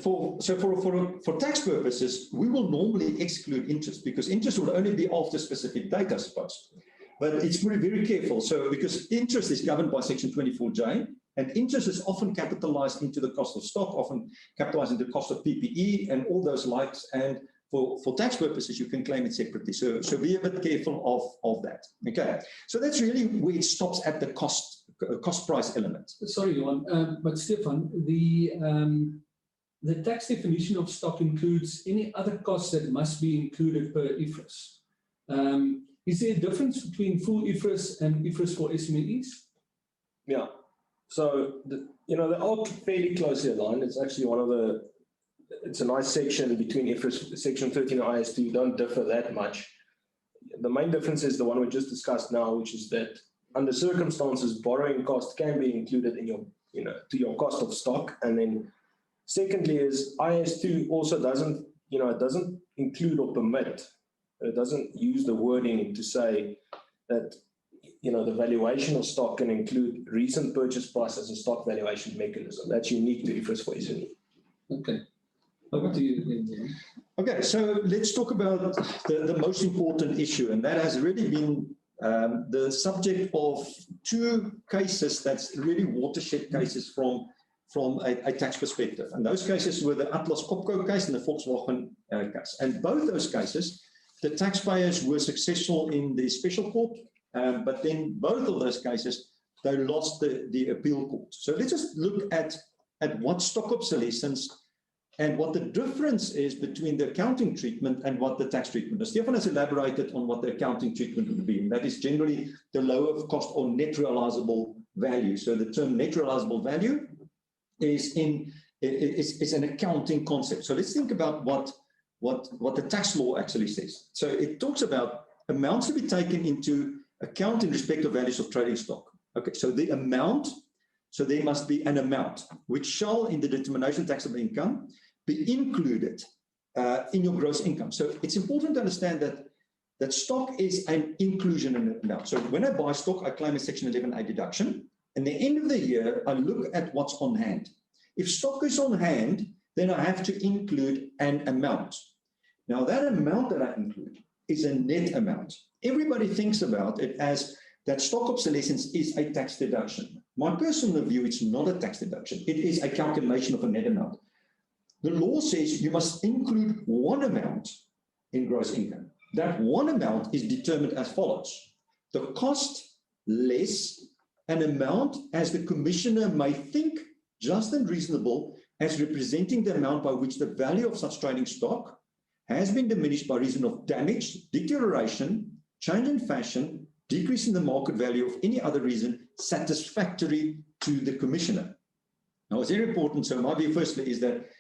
for tax purposes, we will normally exclude interest because interest will only be after specific date, I suppose. But it's very, very careful. So because interest is governed by Section 24J, and interest is often capitalized into the cost of stock, often capitalized into the cost of PPE and all those likes. And for tax purposes, you can claim it separately. So be a bit careful of that. Okay. So that's really where it stops at the cost price element. Sorry, Johan, but Stefan, the tax definition of stock includes any other costs that must be included per IFRS. Is there a difference between full IFRS and IFRS for SMEs? Yeah. So they are fairly closely aligned. It's actually it's a nice section between IFRS, Section 13 and IS2. You don't differ that much. The main difference is the one we just discussed now, which is that under circumstances, borrowing cost can be included in to your cost of stock. And then secondly is IS2 also doesn't include or permit. It doesn't use the wording to say that, the valuation of stock can include recent purchase price as a stock valuation mechanism. That's unique to IFRS for SME. Okay. Over to you. Okay, so let's talk about the most important issue, and that has really been the subject of two cases that's really watershed cases from a tax perspective. And those cases were the Atlas Copco case and the Volkswagen case. And both those cases, the taxpayers were successful in the special court, but then both of those cases, they lost the appeal court. So let's just look at what stock obsolescence and what the difference is between the accounting treatment and what the tax treatment is. Stefan has elaborated on what the accounting treatment would be, and that is generally the lower of cost or net realizable value. So the term net realizable value is an accounting concept. So let's think about what what the tax law actually says. So it talks about amounts to be taken into account in respect of values of trading stock. Okay, so the amount, so there must be an amount which shall, in the determination of taxable income, be included in your gross income. So it's important to understand that stock is an inclusion in the amount. So when I buy stock, I claim a Section 11A deduction. And the end of the year, I look at what's on hand. If stock is on hand, then I have to include an amount. Now, that amount that I include is a net amount. Everybody thinks about it as that stock obsolescence is a tax deduction. My personal view, it's not a tax deduction. It is a calculation of a net amount. The law says you must include one amount in gross income. That one amount is determined as follows. The cost less an amount as the commissioner may think just and reasonable as representing the amount by which the value of such trading stock has been diminished by reason of damage, deterioration, change in fashion, decrease in the market value of any other reason satisfactory to the commissioner. Now, it's very important. So my view firstly is that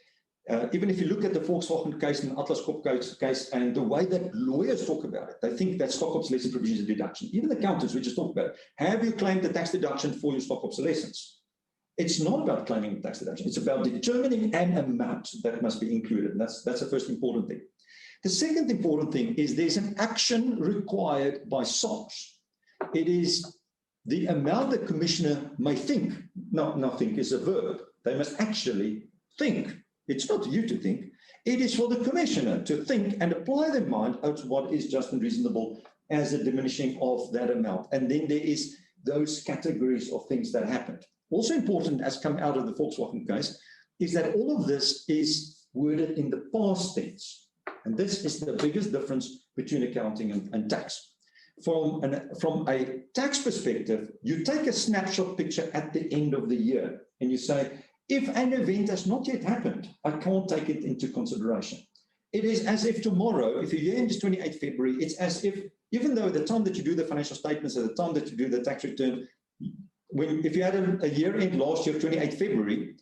even if you look at the Volkswagen case and Atlas Copco case and the way that lawyers talk about it, they think that stock obsolescence provision is a deduction. Even the accountants, we just talked about it. Have you claimed the tax deduction for your stock obsolescence? It's not about claiming the tax deduction. It's about determining an amount that must be included. And that's the first important thing. The second important thing is there's an action required by SARS. It is the amount the commissioner may think. Not think is a verb. They must actually think. It's not you to think. It is for the commissioner to think and apply their mind out to what is just and reasonable as a diminishing of that amount. And then there is those categories of things that happened. Also important, as come out of the Volkswagen case, is that all of this is worded in the past tense. And this is the biggest difference between accounting and tax. From a tax perspective, you take a snapshot picture at the end of the year and you say, if an event has not yet happened, I can't take it into consideration. It is as if tomorrow, if your year end is 28 February, it's as if, even though the time that you do the financial statements or the time that you do the tax return, if you had a year end last year of 28 February,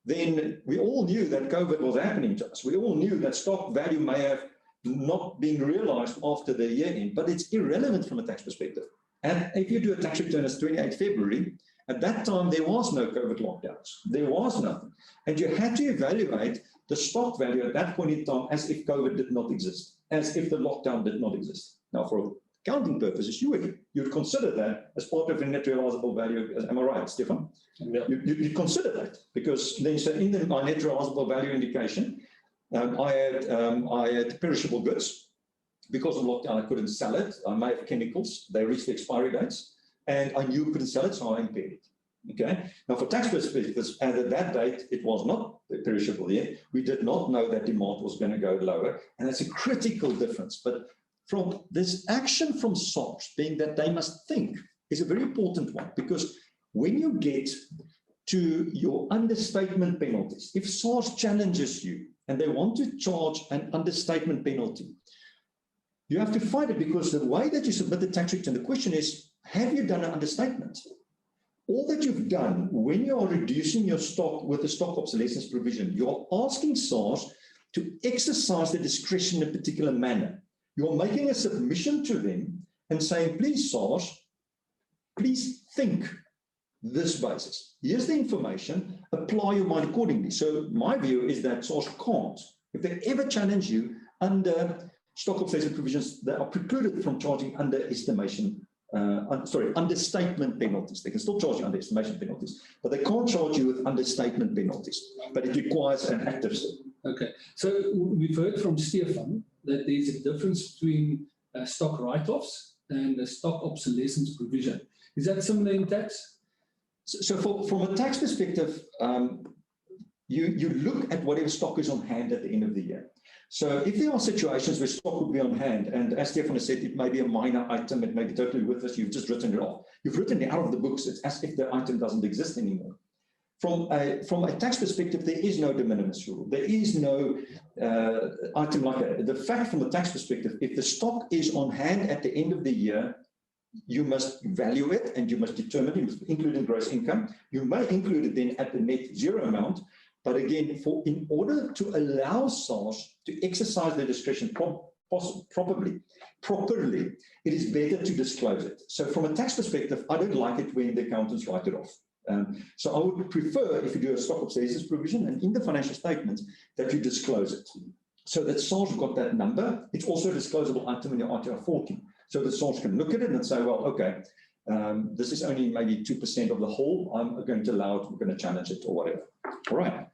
then we all knew that COVID was happening to us. We all knew that stock value may have not been realized after the year end, but it's irrelevant from a tax perspective. And if you do a tax return as 28 February, at that time, there was no COVID lockdowns. There was nothing. And you had to evaluate the stock value at that point in time as if COVID did not exist, as if the lockdown did not exist. Now, for accounting purposes, you would consider that as part of a net realizable value. Am I right, Stefan? Yeah. You'd consider that because then so in my net realizable value indication, I had perishable goods. Because of lockdown, I couldn't sell it. I may have chemicals. They reached the expiry dates. And I knew I couldn't sell it, so I impaired it. Okay. Now, for tax perspectives, and at that date, it was not perishable yet. We did not know that demand was going to go lower. And that's a critical difference. But from this action from SARS, being that they must think, is a very important one. Because when you get to your understatement penalties, if SARS challenges you and they want to charge an understatement penalty, you have to fight it because the way that you submit the tax return, the question is, have you done an understatement? All that you've done when you are reducing your stock with the stock obsolescence provision, you're asking SARS to exercise the discretion in a particular manner. You're making a submission to them and saying, please, SARS, please think this basis. Here's the information, apply your mind accordingly. So my view is that SARS can't. If they ever challenge you under stock obsolescence provisions, they are precluded from charging understatement penalties. They can still charge you underestimation penalties, but they can't charge you with understatement penalties. But it requires an active step. Okay, so we've heard from Stefan that there's a difference between stock write-offs and the stock obsolescence provision. Is that similar in tax? So from a tax perspective, you look at whatever stock is on hand at the end of the year. So if there are situations where stock would be on hand, and as Stefan has said, it may be a minor item, it may be totally worthless, you've just written it off. You've written it out of the books, it's as if the item doesn't exist anymore. From a tax perspective, there is no de minimis rule. There is no item like that. The fact from a tax perspective, if the stock is on hand at the end of the year, you must value it and you must determine, you must include in gross income. You may include it then at the net zero amount, But again, in order to allow SARS to exercise their discretion properly, it is better to disclose it. So from a tax perspective, I don't like it when the accountants write it off. So I would prefer, if you do a stock obsolescence provision and in the financial statements, that you disclose it. So that SARS got that number. It's also a disclosable item in your RTR 14. So the SARS can look at it and say, well, okay, this is only maybe 2% of the whole. I'm going to allow it, we're going to challenge it or whatever. All right.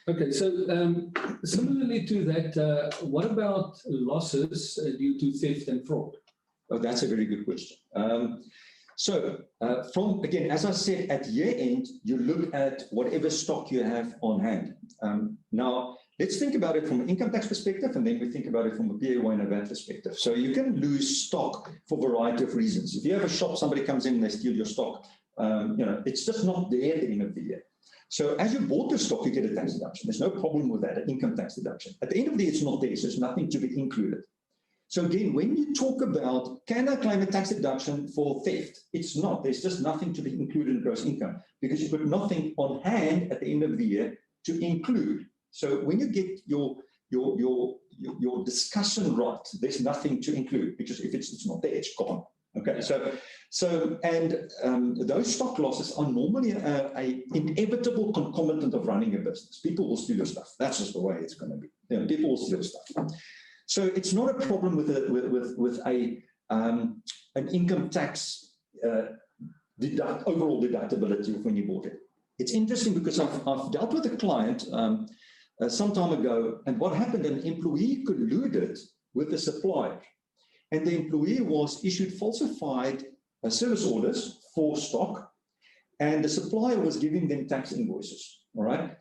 Okay, so similarly to that, what about losses due to theft and fraud? Oh, that's a very good question. Again, as I said, at year end, you look at whatever stock you have on hand. Now, let's think about it from an income tax perspective, and then we think about it from a PAY and a VAT perspective. So you can lose stock for a variety of reasons. If you have a shop, somebody comes in and they steal your stock, it's just not there at the end of the year. So as you bought the stock, you get a tax deduction. There's no problem with that, an income tax deduction. At the end of the year, it's not there, so there's nothing to be included. So again, when you talk about, can I claim a tax deduction for theft? It's not. There's just nothing to be included in gross income because you put nothing on hand at the end of the year to include. So when you get your discussion right, there's nothing to include because if it's not there, it's gone. Okay, those stock losses are normally an inevitable concomitant of running a business. People will steal your stuff. That's just the way it's going to be. People will steal stuff. So it's not a problem with an income tax overall deductibility of when you bought it. It's interesting because I've dealt with a client some time ago, and what happened, an employee colluded with the supplier. And the employee was issued falsified service orders for stock, and the supplier was giving them tax invoices, all right?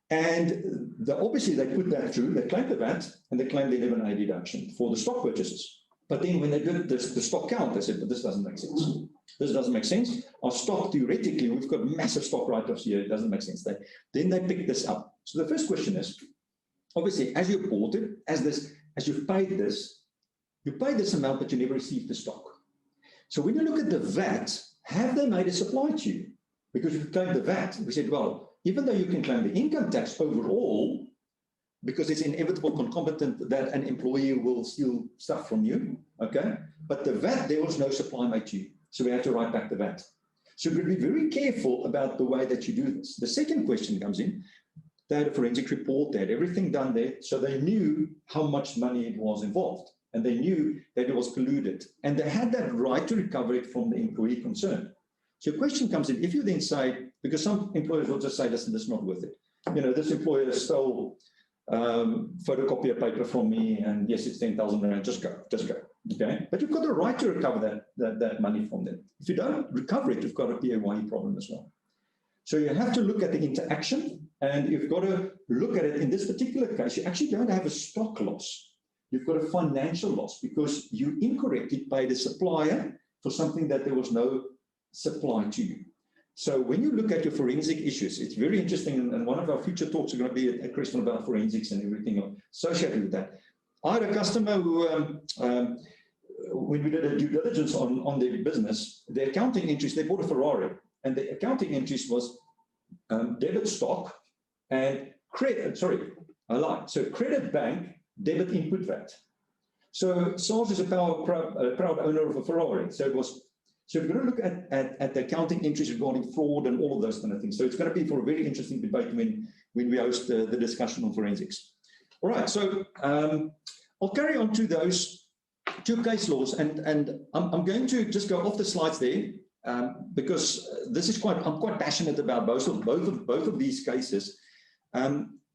And obviously they put that through, they claimed the VAT, and they claimed the 11A deduction for the stock purchases. But then when they did the stock count, they said, but this doesn't make sense. This doesn't make sense. Our stock, theoretically, we've got massive stock write-offs here, it doesn't make sense. Then they picked this up. So the first question is, obviously, as you bought it, as you've paid this, you paid this amount, but you never received the stock. So when you look at the VAT, have they made a supply to you? Because you've claimed the VAT. We said, well, even though you can claim the income tax overall, because it's inevitable concomitant that an employee will steal stuff from you, okay? But the VAT, there was no supply made to you. So we had to write back the VAT. So you've got to be very careful about the way that you do this. The second question comes in. They had a forensic report, they had everything done there, so they knew how much money it was involved. And they knew that it was colluded. And they had that right to recover it from the employee concerned. So your question comes in, if you then say, because some employers will just say, listen, this is not worth it. This employer stole photocopier paper from me, and yes, it's 10,000 rand, just go, okay? But you've got the right to recover that money from them. If you don't recover it, you've got a PAYE problem as well. So you have to look at the interaction, and you've got to look at it. In this particular case, you actually don't have a stock loss. You've got a financial loss because you incorrectly paid a supplier for something that there was no supply to you. So when you look at your forensic issues, it's very interesting, and one of our future talks are going to be a question about forensics and everything associated with that. I had a customer who, when we did a due diligence on their business, the accounting entries, they bought a Ferrari, and the accounting entries was debit stock and credit, so credit bank, debit input VAT. So SARS is a proud owner of a Ferrari. So we're going to look at the accounting entries regarding fraud and all of those kind of things. So it's going to be for a very interesting debate when we host the discussion on forensics. All right, so I'll carry on to those two case laws, and I'm going to just go off the slides there because this is I'm quite passionate about both of these cases.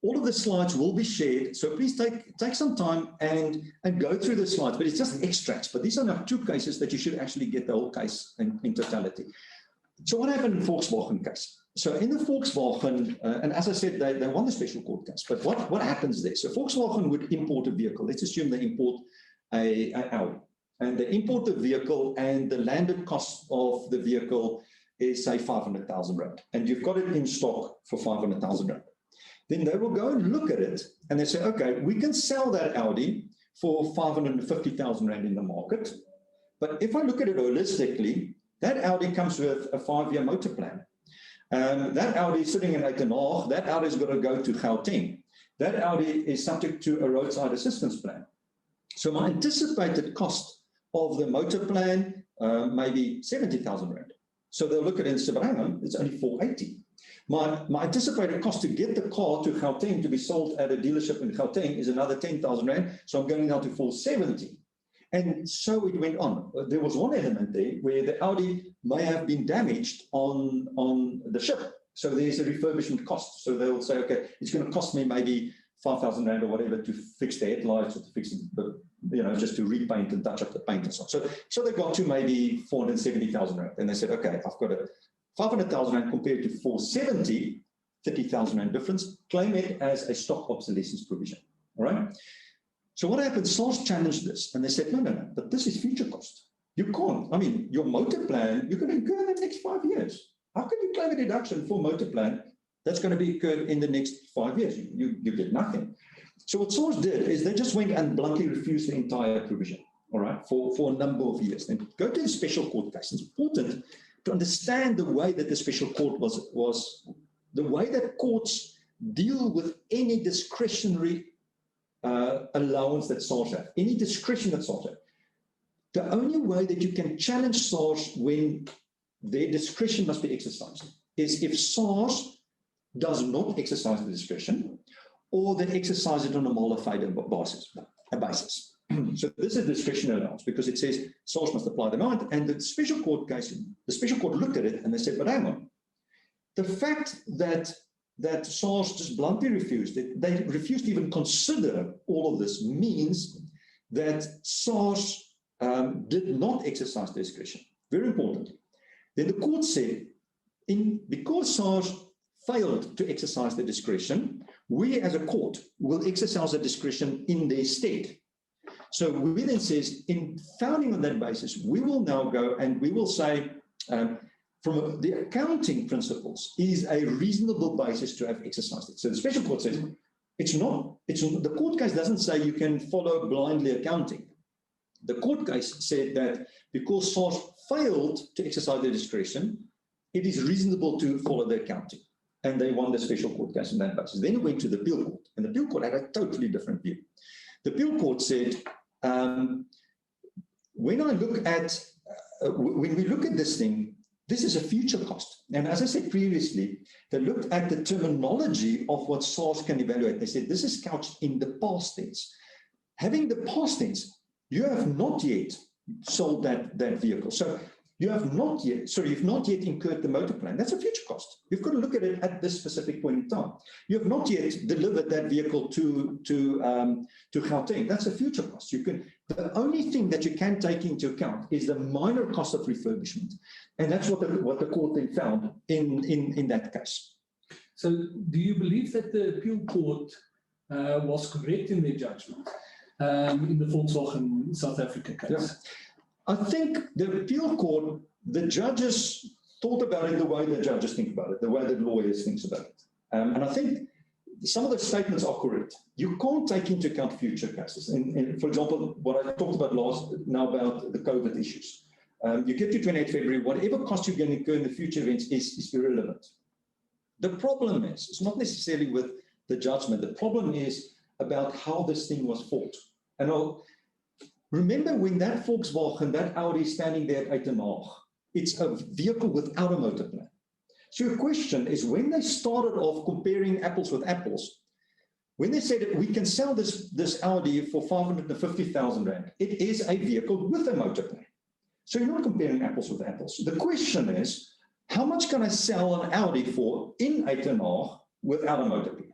All of the slides will be shared, so please take some time and go through the slides, but it's just extracts. But these are now two cases that you should actually get the whole case in totality. So what happened in the Volkswagen case? So in the Volkswagen, and as I said, they won the special court case, but what happens there? So Volkswagen would import a vehicle. Let's assume they import an Audi, and they import the vehicle, and the landed cost of the vehicle is, say, 500,000 rand, and you've got it in stock for 500,000 rand. Then they will go and look at it and they say, okay, we can sell that Audi for 550,000 rand in the market. But if I look at it holistically, that Audi comes with a 5-year motor plan. That Audi is sitting in Heydenrych, that Audi is going to go to Gauteng. That Audi is subject to a roadside assistance plan. So my anticipated cost of the motor plan may be 70,000 Rand. So they'll look at it and say, but hang on, it's only 480. My anticipated cost to get the car to Gauteng to be sold at a dealership in Gauteng is another 10,000 Rand. So I'm going now to 470. And so it went on. There was one element there where the Audi may have been damaged on the ship. So there's a refurbishment cost. So they'll say, okay, it's going to cost me maybe 5,000 Rand or whatever to fix the headlights or to fix the, just to repaint and touch up the paint and so on. So they got to maybe 470,000 Rand. And they said, okay, I've got a 500,000 Rand compared to 470, 30,000 Rand difference, claim it as a stock obsolescence provision. All right. So what happened? SARS challenged this and they said, no, but this is future cost. You can't. I mean, your motor plan, you're going to incur in the next 5 years. How can you claim a deduction for motor plan that's going to be incurred in the next 5 years? You get nothing. So what SARS did is they just went and bluntly refused the entire provision, all right, for a number of years. And go to the special court case. It's important to understand the way that the special court was the way that courts deal with any discretionary allowance that SARS have, any discretion that SARS have. The only way that you can challenge SARS when their discretion must be exercised is if SARS does not exercise the discretion or they exercise it on a Moller basis. So this is discretionary allowance because it says SARS must apply the amount, and the special court case, the special court looked at it and they said, but hang on, the fact that SARS just bluntly refused it, they refused to even consider all of this, means that SARS did not exercise discretion. Very importantly. Then the court said, because SARS failed to exercise the discretion, we as a court will exercise the discretion in their stead. So we then says, in founding on that basis, we will now go and we will say, from the accounting principles, is a reasonable basis to have exercised it. So the special court says, the court case doesn't say you can follow blindly accounting. The court case said that because SARS failed to exercise their discretion, it is reasonable to follow the accounting. And they won the special court case on that basis. Then it went to the appeal court, and the appeal court had a totally different view. The appeal court said, when we look at this thing, this is a future cost. And as I said previously, they looked at the terminology of what SARS can evaluate. They said, this is couched in the past tense. Having the past tense, you have not yet sold that vehicle. So you've not yet incurred the motor plan. That's a future cost. You've got to look at it at this specific point in time. You have not yet delivered that vehicle to Gauteng. That's a future cost. The only thing that you can take into account is the minor cost of refurbishment. And that's what the court then found in that case. So do you believe that the appeal court was correct in their judgment in the Volkswagen South Africa case? Yeah. I think the appeal court, the judges thought about it the way the judges think about it, the way the lawyers think about it. And I think some of the statements are correct. You can't take into account future cases. And for example, what I talked about now about the COVID issues. You get to 28 February, whatever cost you're going to incur in the future events is irrelevant. The problem is, it's not necessarily with the judgment. The problem is about how this thing was fought. And remember when that Volkswagen, that Audi standing there at Heydenrych, it's a vehicle without a motor plan. So your question is, when they started off comparing apples with apples, when they said we can sell this Audi for 550,000 Rand, it is a vehicle with a motor plan. So you're not comparing apples with apples. The question is, how much can I sell an Audi for in Heydenrych without a motor plan?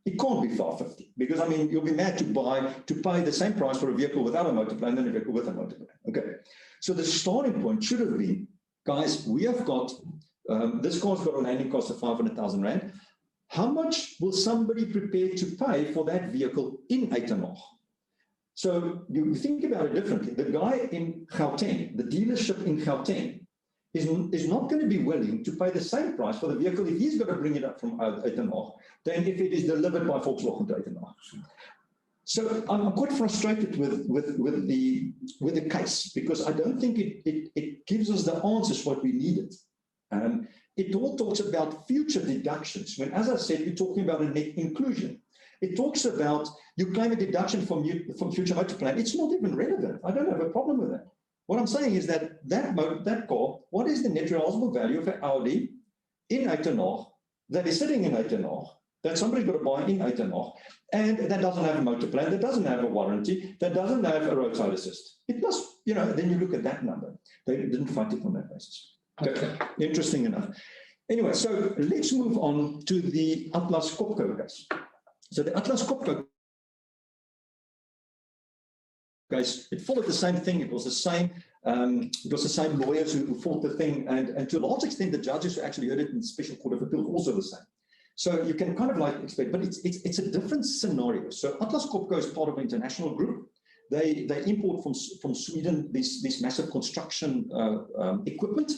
It can't be 550 because, I mean, you'll be mad to pay the same price for a vehicle without a motor plan than a vehicle with a motor plan. Okay. So the starting point should have been, guys, we have got, this car's got a landing cost of 500,000 Rand. How much will somebody prepare to pay for that vehicle in Heydenrych? So you think about it differently. The guy in Gauteng, the dealership in Gauteng, is not going to be willing to pay the same price for the vehicle if he's got to bring it up from Heydenrych than if it is delivered by Volkswagen to Heydenrych. So I'm quite frustrated with the case because I don't think it gives us the answers what we needed. it all talks about future deductions. When, as I said, we're talking about a net inclusion. It talks about you claim a deduction from future motor plan. It's not even relevant. I don't have a problem with that. What I'm saying is that car, what is the net realizable value of an Audi in Heydenrych that is sitting in Heydenrych, that somebody's got to buy in Heydenrych, and that doesn't have a motor plan, that doesn't have a warranty, that doesn't have a roadside assist. It must, then you look at that number. They didn't fight it on that basis. Okay, interesting enough. Anyway, so let's move on to the Atlas Copco case. So the Atlas Copco case, it followed the same thing. It was the same lawyers who fought the thing, and to a large extent, the judges who actually heard it in the Special Court of Appeal also the same. So you can kind of like expect, but it's a different scenario. So Atlas Copco is part of an international group. They import from Sweden this massive construction equipment,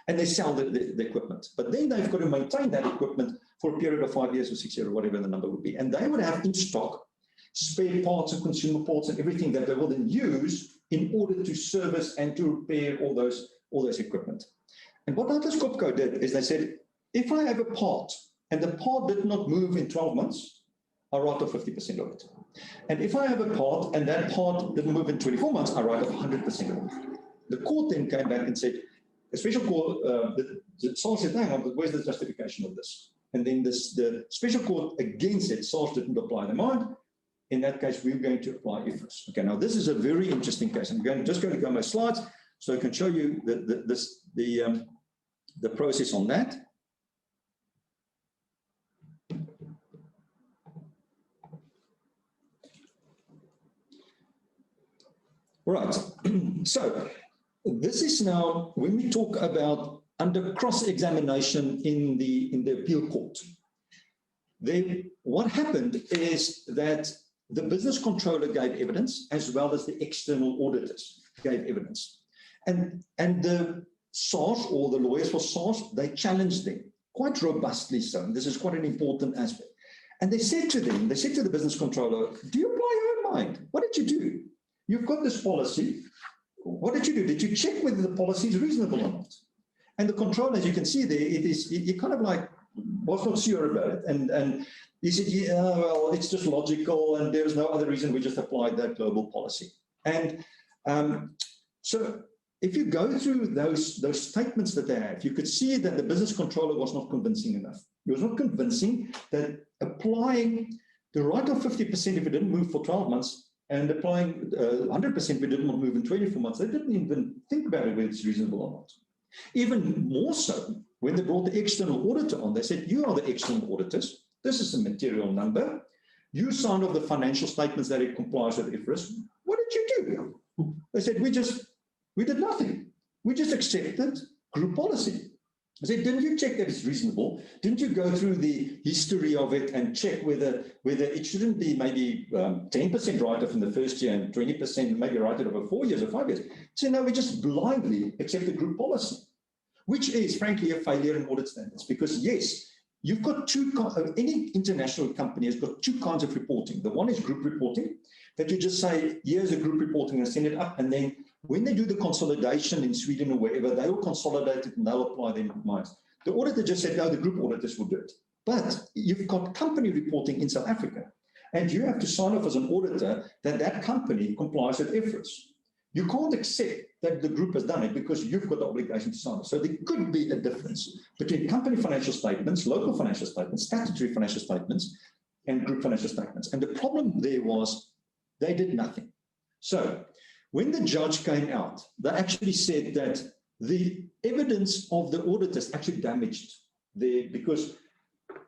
and they sell the equipment. But then they've got to maintain that equipment for a period of 5 years or 6 years or whatever the number would be. And they would have in stock spare parts and consumer parts and everything that they will then use in order to service and to repair all those equipment. And what Atlas Copco did is they said, if I have a part and the part did not move in 12 months, I write off 50% of it. And if I have a part and that part didn't move in 24 months, I write off 100% of it. The court then came back and said, the special court, the SARS said, hang on, but where's the justification of this? And then the special court again said, SARS didn't apply the mind. In that case, we're going to apply IFRS. Okay, now this is a very interesting case. I'm just going to go on my slides so I can show you the process on that. Right, so this is now when we talk about under cross-examination in the appeal court. Then what happened is that the business controller gave evidence as well as the external auditors gave evidence. And the SARS, or the lawyers for SARS, they challenged them quite robustly so. And this is quite an important aspect. And they said to the business controller, do you apply your own mind? What did you do? You've got this policy. What did you do? Did you check whether the policy is reasonable or not? And the controller, as you can see there, it kind of like was not sure about it. And he said, yeah, well, it's just logical and there's no other reason, we just applied that global policy. And so if you go through those statements that they have, you could see that the business controller was not convincing enough. He was not convincing that applying the right of 50% if it didn't move for 12 months and applying 100% if it didn't move in 24 months, they didn't even think about it whether it's reasonable or not. Even more so, when they brought the external auditor on, they said, you are the external auditors. This is a material number. You signed off the financial statements that it complies with IFRS. What did you do? They said, we did nothing. We just accepted group policy. I said, didn't you check that it's reasonable? Didn't you go through the history of it and check whether it shouldn't be maybe 10% write-off in the first year and 20% maybe write-off over 4 years or 5 years? So no, we just blindly accept the group policy, which is frankly a failure in audit standards. Because yes, you've got any international company has got two kinds of reporting. The one is group reporting, that you just say, here's a group reporting and send it up, and then when they do the consolidation in Sweden or wherever, they will consolidate it and they'll apply their minds. The auditor just said, no, the group auditors will do it. But you've got company reporting in South Africa, and you have to sign off as an auditor that that company complies with IFRS. You can't accept that the group has done it because you've got the obligation to sign it. So there could be a difference between company financial statements, local financial statements, statutory financial statements, and group financial statements. And the problem there was they did nothing. So when the judge came out, they actually said that the evidence of the auditors actually damaged because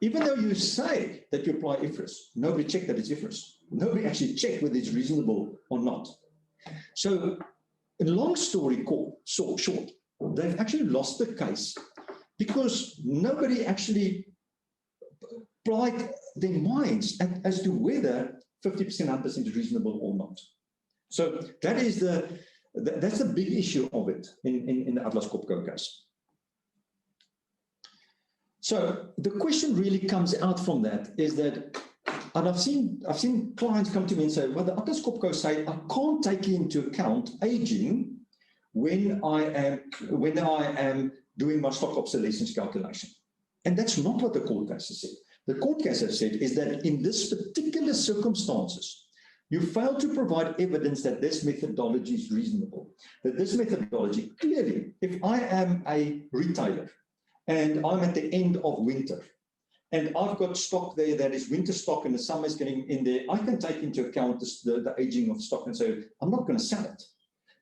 even though you say that you apply IFRS, nobody checked that it's IFRS. Nobody actually checked whether it's reasonable or not. So, in long story short, they've actually lost the case because nobody actually applied their minds as to whether 50%, 100% is reasonable or not. So that is that's the big issue of it in the Atlas Copco case. So the question really comes out from that is that, and I've seen clients come to me and say, well, the Atlas Copco say I can't take into account aging when I am doing my stock obsolescence calculation. And that's not what the court case has said. The court case has said is that in this particular circumstances, you fail to provide evidence that this methodology is reasonable. That this methodology, clearly, if I am a retailer and I'm at the end of winter, and I've got stock there that is winter stock and the summer is getting in there, I can take into account the aging of stock and say, I'm not going to sell it.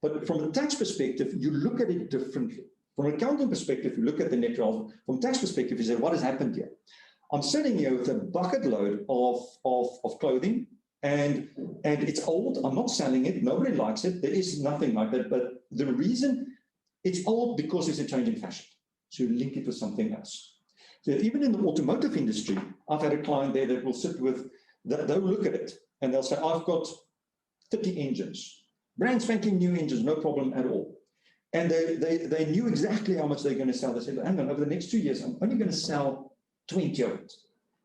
But from a tax perspective, you look at it differently. From an accounting perspective, you look at the net result. From a tax perspective, you say, what has happened here? I'm sitting here with a bucket load of clothing, and it's old. I'm not selling it. Nobody likes it. There is nothing like that. But the reason it's old because it's a change in fashion. So you link it with something else. So even in the automotive industry, I've had a client there that will sit with, they'll look at it and they'll say, I've got 30 engines, brand spanking new engines, no problem at all. And they knew exactly how much they're going to sell. They said, hang on, over the next 2 years, I'm only going to sell 20 of it.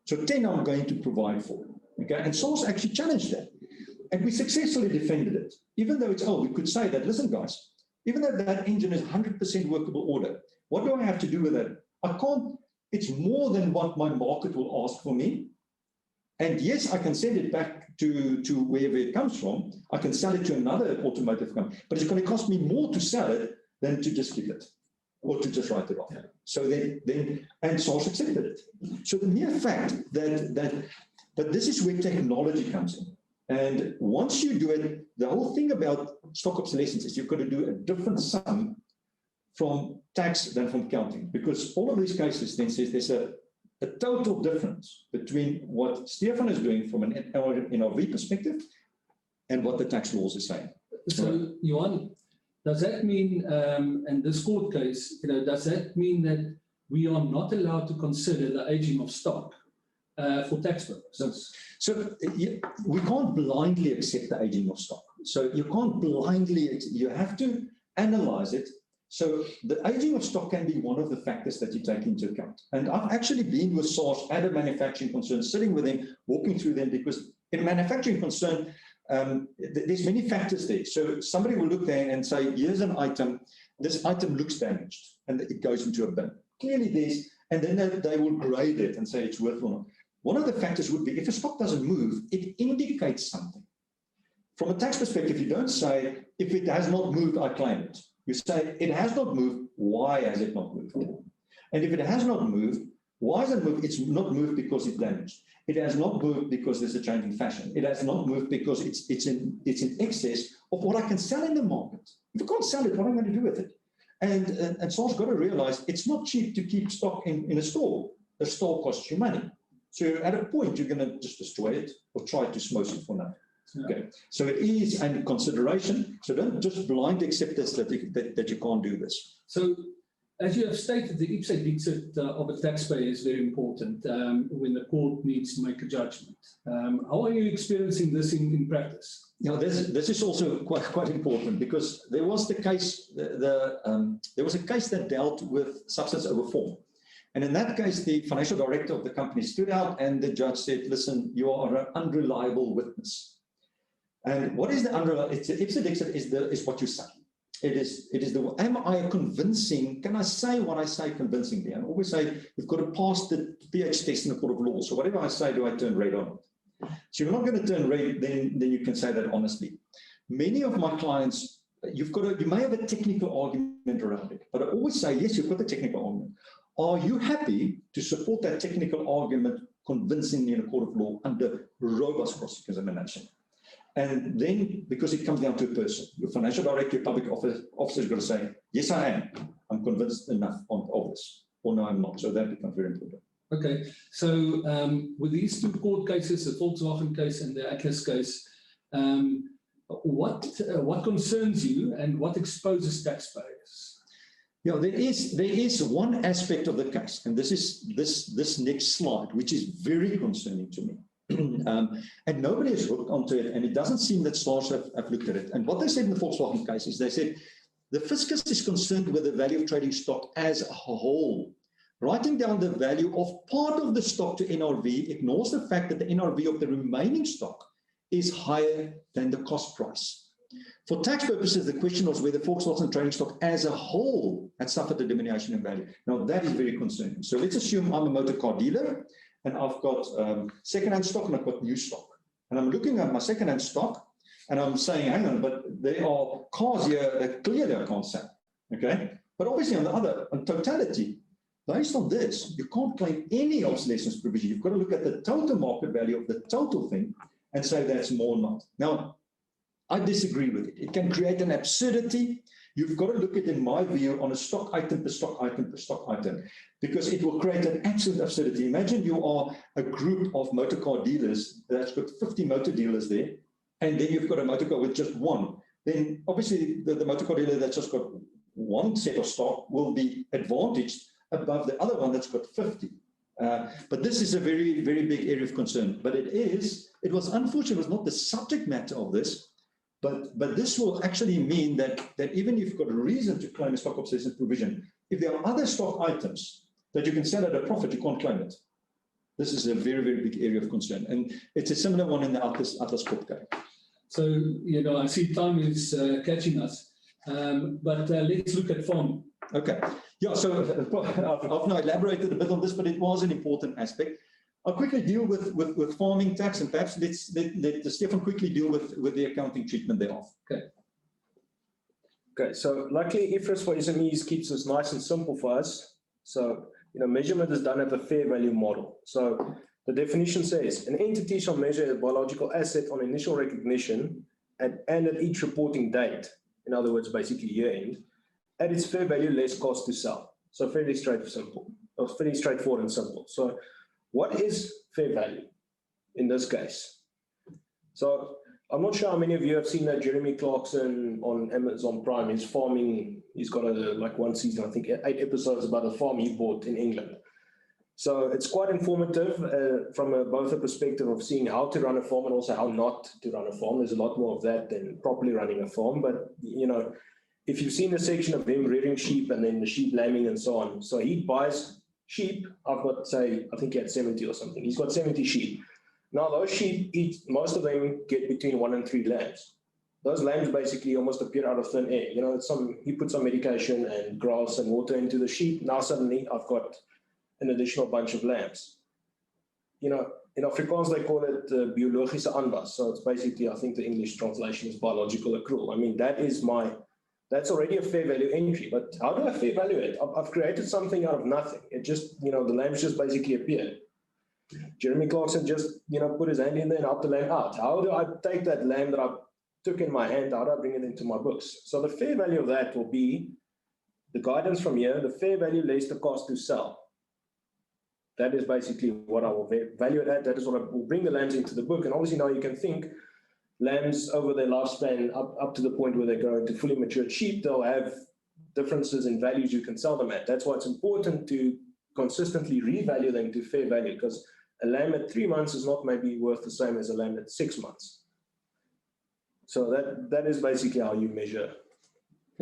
So 10 I'm going to provide for. Okay, and SARS actually challenged that. And we successfully defended it. Even though it's old, we could say that, listen guys, even though that engine is 100% workable order, what do I have to do with it? I can't, it's more than what my market will ask for me. And yes, I can send it back to wherever it comes from. I can sell it to another automotive company, but it's going to cost me more to sell it than to just keep it or to just write it off. Yeah. So then SARS accepted it. So the mere fact but this is where technology comes in. And once you do it, the whole thing about stock obsolescence is you've got to do a different sum from tax than from accounting, because all of these cases then says there's a total difference between what Stefan is doing from an NRV perspective and what the tax laws are saying. So, Johan, does that mean, and this court case, does that mean that we are not allowed to consider the aging of stock for tax purposes? So we can't blindly accept the aging of stock. So you can't blindly, you have to analyze it. So the aging of stock can be one of the factors that you take into account. And I've actually been with SARS at a manufacturing concern, sitting with them, walking through them, because in a manufacturing concern, there's many factors there. So somebody will look there and say, here's an item, this item looks damaged, and it goes into a bin. Clearly there's, and then they will grade it and say it's worth or not. One of the factors would be if a stock doesn't move, it indicates something. From a tax perspective, you don't say, if it has not moved, I claim it. You say, it has not moved, why has it not moved? And if it has not moved, why has it moved? It's not moved because it's damaged. It has not moved because there's a change in fashion. It has not moved because it's in excess of what I can sell in the market. If I can't sell it, what am I going to do with it? And SARS got to realize it's not cheap to keep stock in a store. A store costs you money. So at a point, you're going to just destroy it or try to smoke it for nothing. Okay, so it is a consideration. So don't just blindly accept this that you can't do this. So, as you have stated, the ipse dixit of a taxpayer is very important when the court needs to make a judgment. How are you experiencing this in practice? Now, this is also quite important, because there was the case. There was a case that dealt with substance over form. And in that case, the financial director of the company stood out and the judge said, listen, you are an unreliable witness. And what is the unreliable? It's ipse dixit is what you say. It is am I convincing? Can I say what I say convincingly? And I always say, you've got to pass the PH test in the court of law. So whatever I say, do I turn red or not? So if you're not going to turn red, then you can say that honestly. Many of my clients, you may have a technical argument around it, but I always say, yes, you've got the technical argument. Are you happy to support that technical argument convincingly in a court of law under robust cross-examination? And then, because it comes down to a person, your financial director, your public officer is going to say, yes, I am. I'm convinced enough of this. Or no, I'm not. So that becomes very important. Okay. So with these two court cases, the Volkswagen case and the Atlas case, what concerns you and what exposes taxpayers? Yeah, there is one aspect of the case, and this is this next slide, which is very concerning to me. And nobody has looked onto it, and it doesn't seem that SARS have looked at it. And what they said in the Volkswagen case is they said the fiscus is concerned with the value of trading stock as a whole. Writing down the value of part of the stock to NRV ignores the fact that the NRV of the remaining stock is higher than the cost price. For tax purposes, the question was whether Volkswagen and trading stock as a whole had suffered a diminution in value. Now, that is very concerning. So let's assume I'm a motor car dealer and I've got second-hand stock and I've got new stock. And I'm looking at my second-hand stock and I'm saying, hang on, but there are cars here that clearly I can't sell. Okay? But obviously on totality, based on this, you can't claim any obsolescence provision. You've got to look at the total market value of the total thing and say that's more or not. Now, I disagree with it. It can create an absurdity. You've got to look at it, in my view, on a stock item per stock item per stock item, because it will create an absolute absurdity. Imagine you are a group of motor car dealers that's got 50 motor dealers there, and then you've got a motor car with just one. Then obviously the motor car dealer that's just got one set of stock will be advantaged above the other one that's got 50. But this is a very, very big area of concern. But it was unfortunate, it was not the subject matter of this, but this will actually mean that even if you've got a reason to claim a stock obsolescence provision, if there are other stock items that you can sell at a profit, you can't claim it. This is a very, very big area of concern. And it's a similar one in the Atlas Copco. So, I see time is catching us, but let's look at farming. Okay. Yeah, so I've now elaborated a bit on this, but it was an important aspect. I'll quickly deal with farming tax, and perhaps let Stefan quickly deal with the accounting treatment thereof. Okay, so luckily IFRS for SMEs keeps this nice and simple for us. So, measurement is done at the fair value model. So the definition says, an entity shall measure a biological asset on initial recognition and at each reporting date, in other words, basically year end, at its fair value less cost to sell. So fairly straightforward and simple. So what is fair value in this case? So I'm not sure how many of you have seen that Jeremy Clarkson on Amazon Prime is farming. He's got one season, I think 8 episodes about a farm he bought in England. So it's quite informative from both a perspective of seeing how to run a farm and also how not to run a farm. There's a lot more of that than properly running a farm. But, if you've seen a section of him rearing sheep and then the sheep lambing and so on. So he buys sheep. I've got, say, I think he had 70 or something. He's got 70 sheep. Now those sheep most of them get between 1 and 3 lambs. Those lambs basically almost appear out of thin air. He put some medication and grass and water into the sheep. Now suddenly I've got an additional bunch of lambs. In Afrikaans they call it biologische aanwas. So it's basically, I think the English translation is biological accrual. I mean, that's already a fair value entry, but how do I fair value it? I've created something out of nothing. It just, the lambs just basically appeared. Jeremy Clarkson just, put his hand in there and helped the lamb out. How do I take that lamb that I took in my hand, how do I bring it into my books? So the fair value of that will be the guidance from here, the fair value less the cost to sell. That is basically what I will value it at. That is what I will bring the lambs into the book. And obviously now you can think, lambs over their lifespan up to the point where they grow into fully matured sheep, they'll have differences in values you can sell them at. That's why it's important to consistently revalue them to fair value, because a lamb at 3 months is not maybe worth the same as a lamb at 6 months. So that is basically how you measure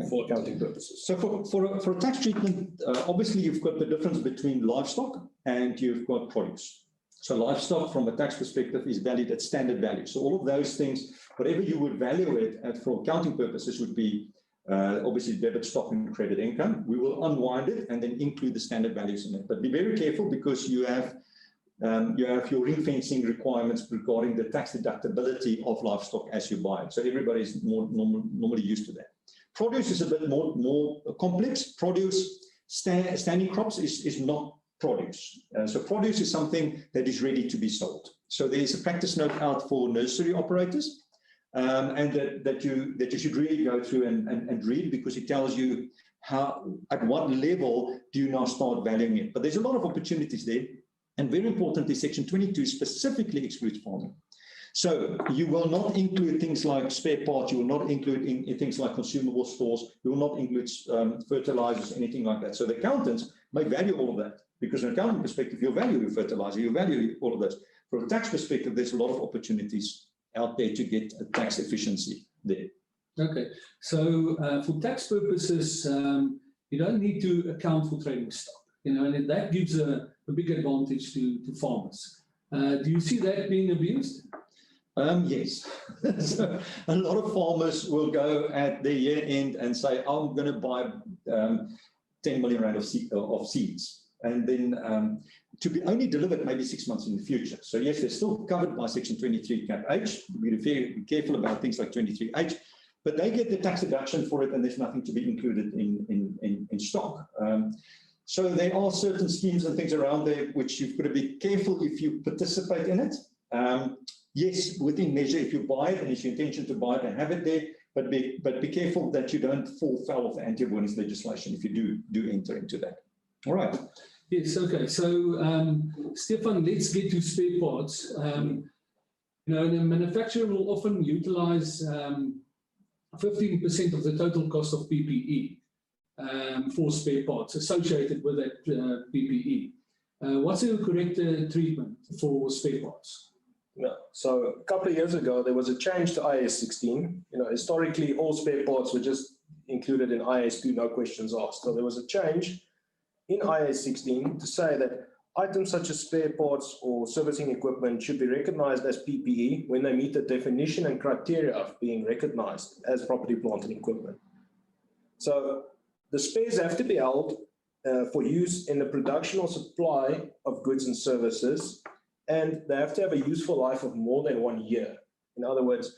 for accounting purposes. So for a tax treatment, obviously you've got the difference between livestock and you've got produce. So livestock from a tax perspective is valued at standard value. So all of those things, whatever you would value it at for accounting purposes would be obviously debit stock and credit income. We will unwind it and then include the standard values in it. But be very careful because you have your ring fencing requirements regarding the tax deductibility of livestock as you buy it. So everybody is normally used to that. Produce is a bit more complex. Produce, standing crops is not produce. So produce is something that is ready to be sold. So there's a practice note out for nursery operators, and that you should really go through and read, because it tells you at what level do you now start valuing it. But there's a lot of opportunities there, and very importantly, Section 22 specifically excludes farming. So you will not include things like spare parts, you will not include in things like consumable stores, you will not include fertilizers, anything like that. So the accountants may value all of that, because from an accounting perspective, you value your fertilizer, you value all of this. From a tax perspective, there's a lot of opportunities out there to get a tax efficiency there. Okay, so for tax purposes, you don't need to account for trading stock, and that gives a big advantage to farmers. Do you see that being abused? Yes. So a lot of farmers will go at the year end and say, I'm going to buy 10 million rand of seeds. And then to be only delivered maybe 6 months in the future. So yes, they're still covered by Section 23 Cap H. Be careful about things like 23H, but they get the tax deduction for it and there's nothing to be included in stock. So there are certain schemes and things around there which you've got to be careful if you participate in it. Yes, within measure, if you buy it and it's your intention to buy it and have it there, but be careful that you don't fall foul of the anti-avoidance legislation if you do enter into that. All right. Yes, okay. So, Stefan, let's get to spare parts. You know, the manufacturer will often utilize 15% of the total cost of PPE for spare parts associated with that PPE. What's the correct treatment for spare parts? Yeah. So a couple of years ago, there was a change to IAS 16. You know, historically, all spare parts were just included in IAS 2, no questions asked. So there was a change in IAS 16 to say that items such as spare parts or servicing equipment should be recognized as PPE when they meet the definition and criteria of being recognized as property, plant, and equipment. So the spares have to be held for use in the production or supply of goods and services, and they have to have a useful life of more than 1 year. In other words,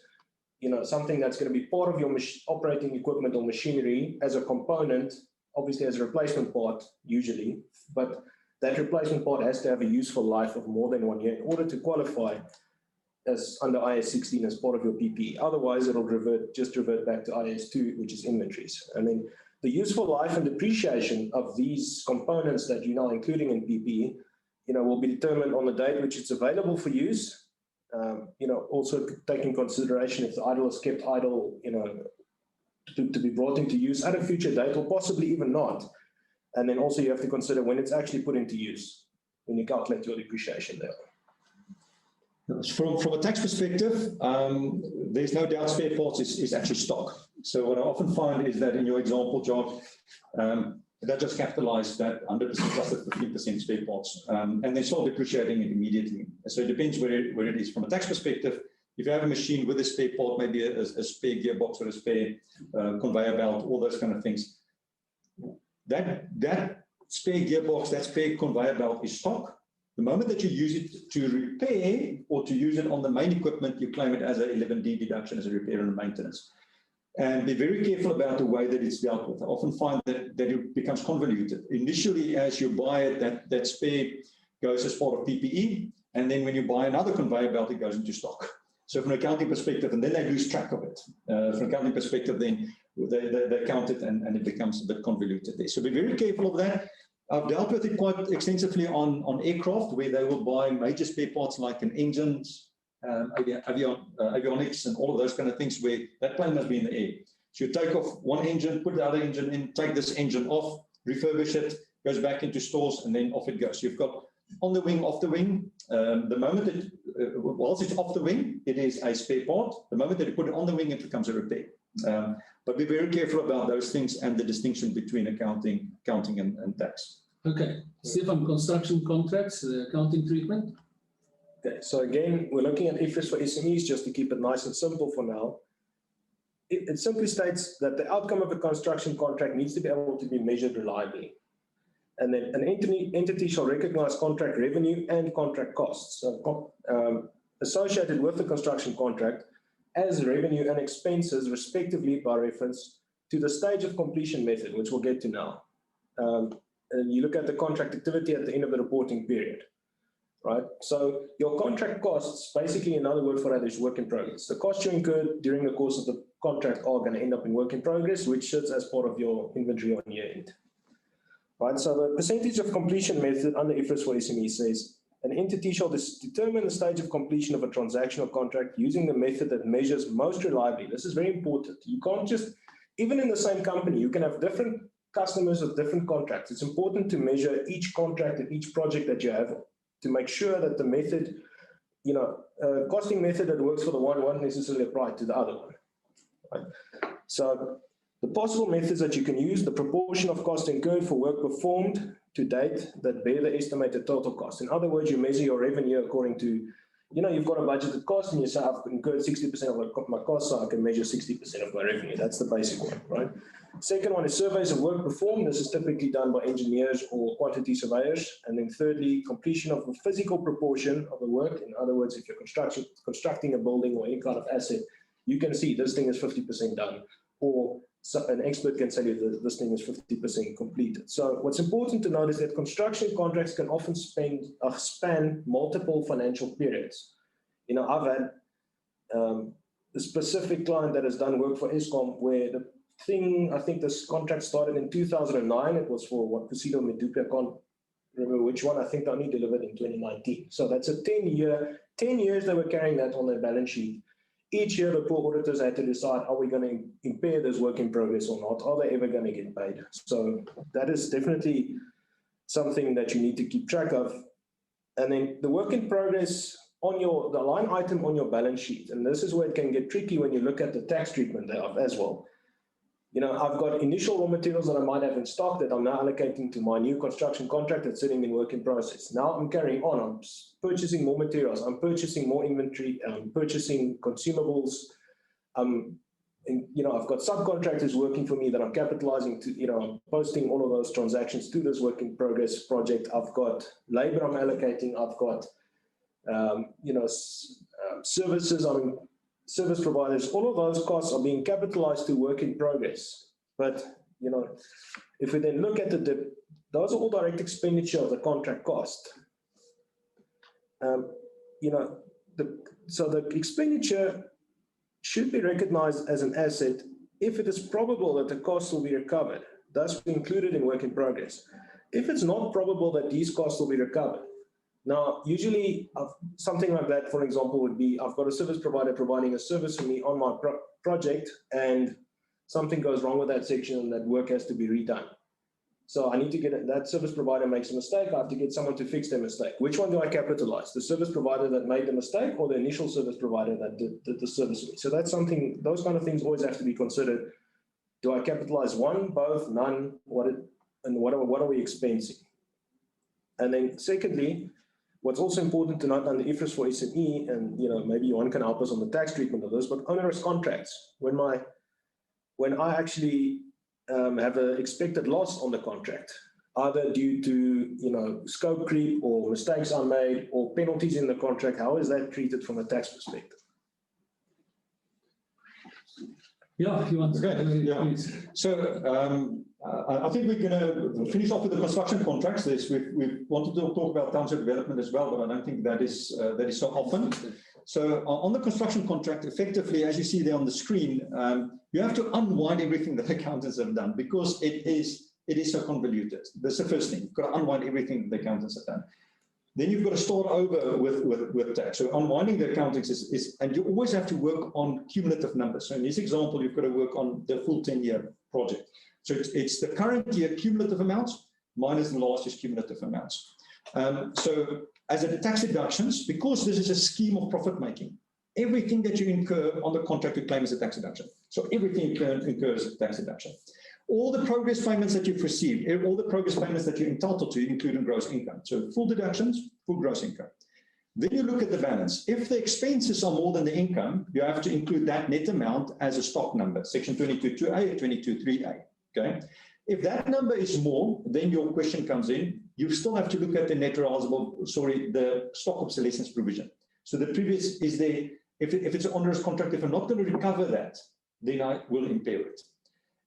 you know, something that's going to be part of your operating equipment or machinery as a component, obviously as a replacement part usually, but that replacement part has to have a useful life of more than 1 year in order to qualify as under IAS 16 as part of your PPE. Otherwise, it'll revert back to IAS 2, which is inventories. And then the useful life and depreciation of these components that you're now including in PPE, you know, will be determined on the date which it's available for use. You know, also taking consideration if the idle is kept idle, you know, to be brought into use at a future date or possibly even not. And then also you have to consider when it's actually put into use when you calculate your depreciation there. From a tax perspective, there's no doubt spare parts is actually stock. So what I often find is that in your example, Jacques, that just capitalized that 100% plus the 15% spare parts, and they start depreciating it immediately. So it depends where it is. From a tax perspective, if you have a machine with a spare part, maybe a spare gearbox or a spare conveyor belt, all those kind of things, that spare gearbox, that spare conveyor belt is stock. The moment that you use it to repair or to use it on the main equipment, you claim it as a 11D deduction as a repair and maintenance. And be very careful about the way that it's dealt with. I often find that it becomes convoluted. Initially, as you buy it, that spare goes as part of PPE, and then when you buy another conveyor belt, it goes into stock. So from an accounting perspective, and then they lose track of it. From an accounting perspective, then they count it and it becomes a bit convoluted there. So be very careful of that. I've dealt with it quite extensively on aircraft, where they will buy major spare parts like an engines, avionics, and all of those kind of things, where that plane must be in the air. So you take off one engine, put the other engine in, take this engine off, refurbish it, goes back into stores, and then off it goes. You've got on the wing, off the wing. The moment that, whilst it's off the wing, it is a spare part. The moment that you put it on the wing, it becomes a repair. But be very careful about those things and the distinction between accounting and tax. Okay, Stefan, construction contracts, the accounting treatment. Okay, so again, we're looking at IFRS for SMEs just to keep it nice and simple for now. It simply states that the outcome of a construction contract needs to be able to be measured reliably. And then an entity shall recognize contract revenue and contract costs associated with the construction contract as revenue and expenses, respectively, by reference to the stage of completion method, which we'll get to now. And you look at the contract activity at the end of the reporting period, right? So your contract costs, basically another word for that is work in progress. The costs you incurred during the course of the contract are going to end up in work in progress, which sits as part of your inventory on year end. Right, so the percentage of completion method under IFRS for SME says an entity shall determine the stage of completion of a transactional contract using the method that measures most reliably. This is very important. You can't just, even in the same company, you can have different customers with different contracts. It's important to measure each contract and each project that you have to make sure that the method, you know, costing method that works for the one won't necessarily apply to the other one. Right? So the possible methods that you can use, the proportion of cost incurred for work performed to date that bear the estimated total cost. In other words, you measure your revenue according to you've got a budgeted cost and you say, I've incurred 60% of my cost, so I can measure 60% of my revenue. That's the basic one, right? Second one is surveys of work performed. This is typically done by engineers or quantity surveyors. And then thirdly, completion of the physical proportion of the work. In other words, if you're constructing a building or any kind of asset, you can see this thing is 50% done, or an expert can tell you that this thing is 50% completed. So what's important to note is that construction contracts can often span multiple financial periods. I've had a specific client that has done work for Eskom where the thing, I think this contract started in 2009. It was for what Presido Medupi, I can't remember which one. I think they only delivered in 2019. So that's a 10 years they were carrying that on their balance sheet. Each year, the poor auditors had to decide, are we going to impair this work in progress or not? Are they ever going to get paid? So that is definitely something that you need to keep track of. And then the work in progress on the line item on your balance sheet. And this is where it can get tricky when you look at the tax treatment thereof as well. I've got initial raw materials that I might have in stock that I'm now allocating to my new construction contract that's sitting in work in process. Now I'm carrying on. I'm purchasing more materials. I'm purchasing more inventory. I'm purchasing consumables. I've got subcontractors working for me that I'm capitalizing to, I'm posting all of those transactions to this work in progress project. I've got labor I'm allocating. I've got, services. Service providers, all of those costs are being capitalized to work in progress. But, if we then look at those are all direct expenditure of the contract cost. So the expenditure should be recognized as an asset if it is probable that the cost will be recovered, thus be included in work in progress. If it's not probable that these costs will be recovered, now, usually something like that, for example, would be I've got a service provider providing a service for me on my project and something goes wrong with that section and that work has to be redone. So I need to get that service provider makes a mistake. I have to get someone to fix their mistake. Which one do I capitalize? The service provider that made the mistake or the initial service provider that did the service for me? So that's something, those kind of things always have to be considered. Do I capitalize one, both, none? What are we expensing? And then secondly, what's also important to note under IFRS for SME, and maybe Johan can help us on the tax treatment of this, but onerous contracts. When I actually have an expected loss on the contract, either due to scope creep or mistakes are made or penalties in the contract, how is that treated from a tax perspective? Yeah, if you want to. Okay, yeah. So I think we're going to finish off with the construction contracts. We wanted to talk about township development as well, but I don't think that is so often. So on the construction contract, effectively, as you see there on the screen, you have to unwind everything that accountants have done because it is so convoluted. That's the first thing. You've got to unwind everything that the accountants have done. Then you've got to start over with tax. So unwinding the accountings is, and you always have to work on cumulative numbers. So in this example, you've got to work on the full 10-year project. So it's the current year cumulative amounts minus the last year's cumulative amounts. So as a tax deductions, because this is a scheme of profit making, everything that you incur on the contract you claim as a tax deduction. So everything you incur is a tax deduction. All the progress payments that you've received, all the progress payments that you're entitled to, including gross income. So full deductions, full gross income. Then you look at the balance. If the expenses are more than the income, you have to include that net amount as a stock number, section 22.2a, 22.3a. Okay. If that number is more, then your question comes in. You still have to look at the net realizable, the stock obsolescence provision. So the previous is there. If it's an onerous contract, if I'm not going to recover that, then I will impair it.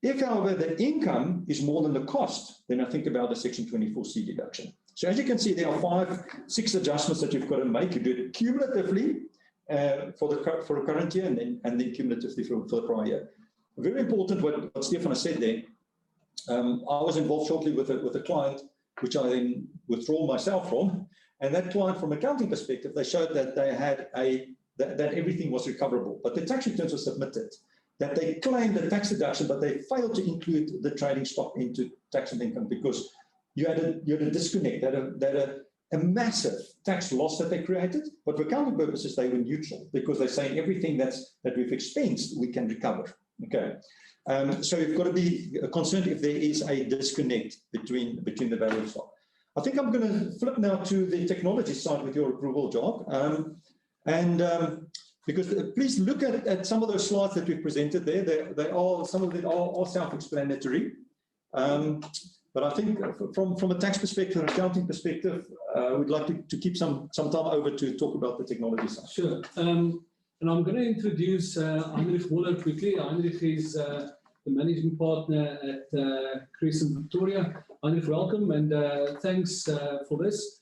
If, however, the income is more than the cost, then I think about the section 24C deduction. So as you can see, there are 6 adjustments that you've got to make. You do it cumulatively for the current year and then cumulatively for the prior year. Very important what Stefan has said there. I was involved shortly with a client, which I then withdraw myself from. And that client, from an accounting perspective, they showed that they had that everything was recoverable, but the tax returns were submitted. That they claimed the tax deduction, but they failed to include the trading stock into tax and income because you had a disconnect, a massive tax loss that they created. But for accounting purposes, they were neutral because they're saying everything that we've expensed, we can recover. Okay. So you've got to be concerned if there is a disconnect between the value of stock. I think I'm going to flip now to the technology side with your approval, Jacques. And because please look at some of those slides that we've presented there. They are, some of them are self-explanatory. But I think from a tax perspective and accounting perspective, we'd like to keep some time over to talk about the technology side. Sure. And I'm going to introduce Heinrich Moller quickly. Heinrich is the managing partner at Kreston, Pretoria. Heinrich, welcome, and thanks for this.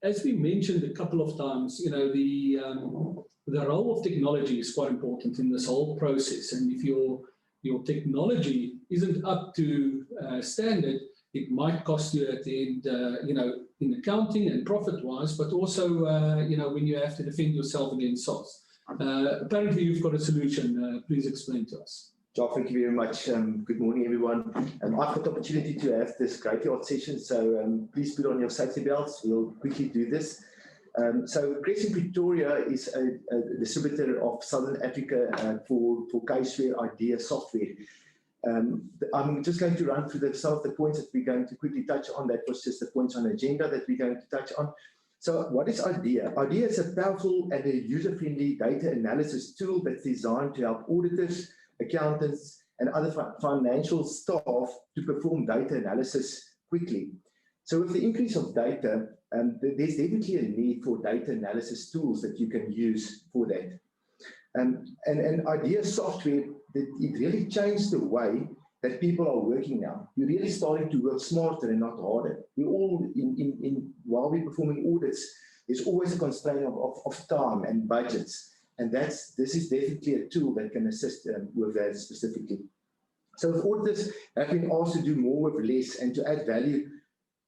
As we mentioned a couple of times, you know, the role of technology is quite important in this whole process. And if your technology isn't up to standard, it might cost you at the end, you know, in accounting and profit-wise, but also, you know, when you have to defend yourself against SARS. Apparently, you've got a solution. Please explain to us. Jacques, thank you very much. Good morning, everyone. I've got the opportunity to have this graveyard session, so please put on your safety belts. We'll quickly do this. So Kreston Pretoria is a distributor of Southern Africa for caseware idea software. I'm just going to run through some of the points that we're going to quickly touch on. That was just the points on the agenda that we're going to touch on. So what is IDEA? IDEA is a powerful and a user-friendly data analysis tool that's designed to help auditors, accountants, and other financial staff to perform data analysis quickly. So with the increase of data, there's definitely a need for data analysis tools that you can use for that. And IDEA software, it really changed the way that people are working now. You're really starting to work smarter and not harder. We all, while we're performing audits, there's always a constraint of time and budgets. And this is definitely a tool that can assist with that specifically. So if auditors have been asked to do more with less and to add value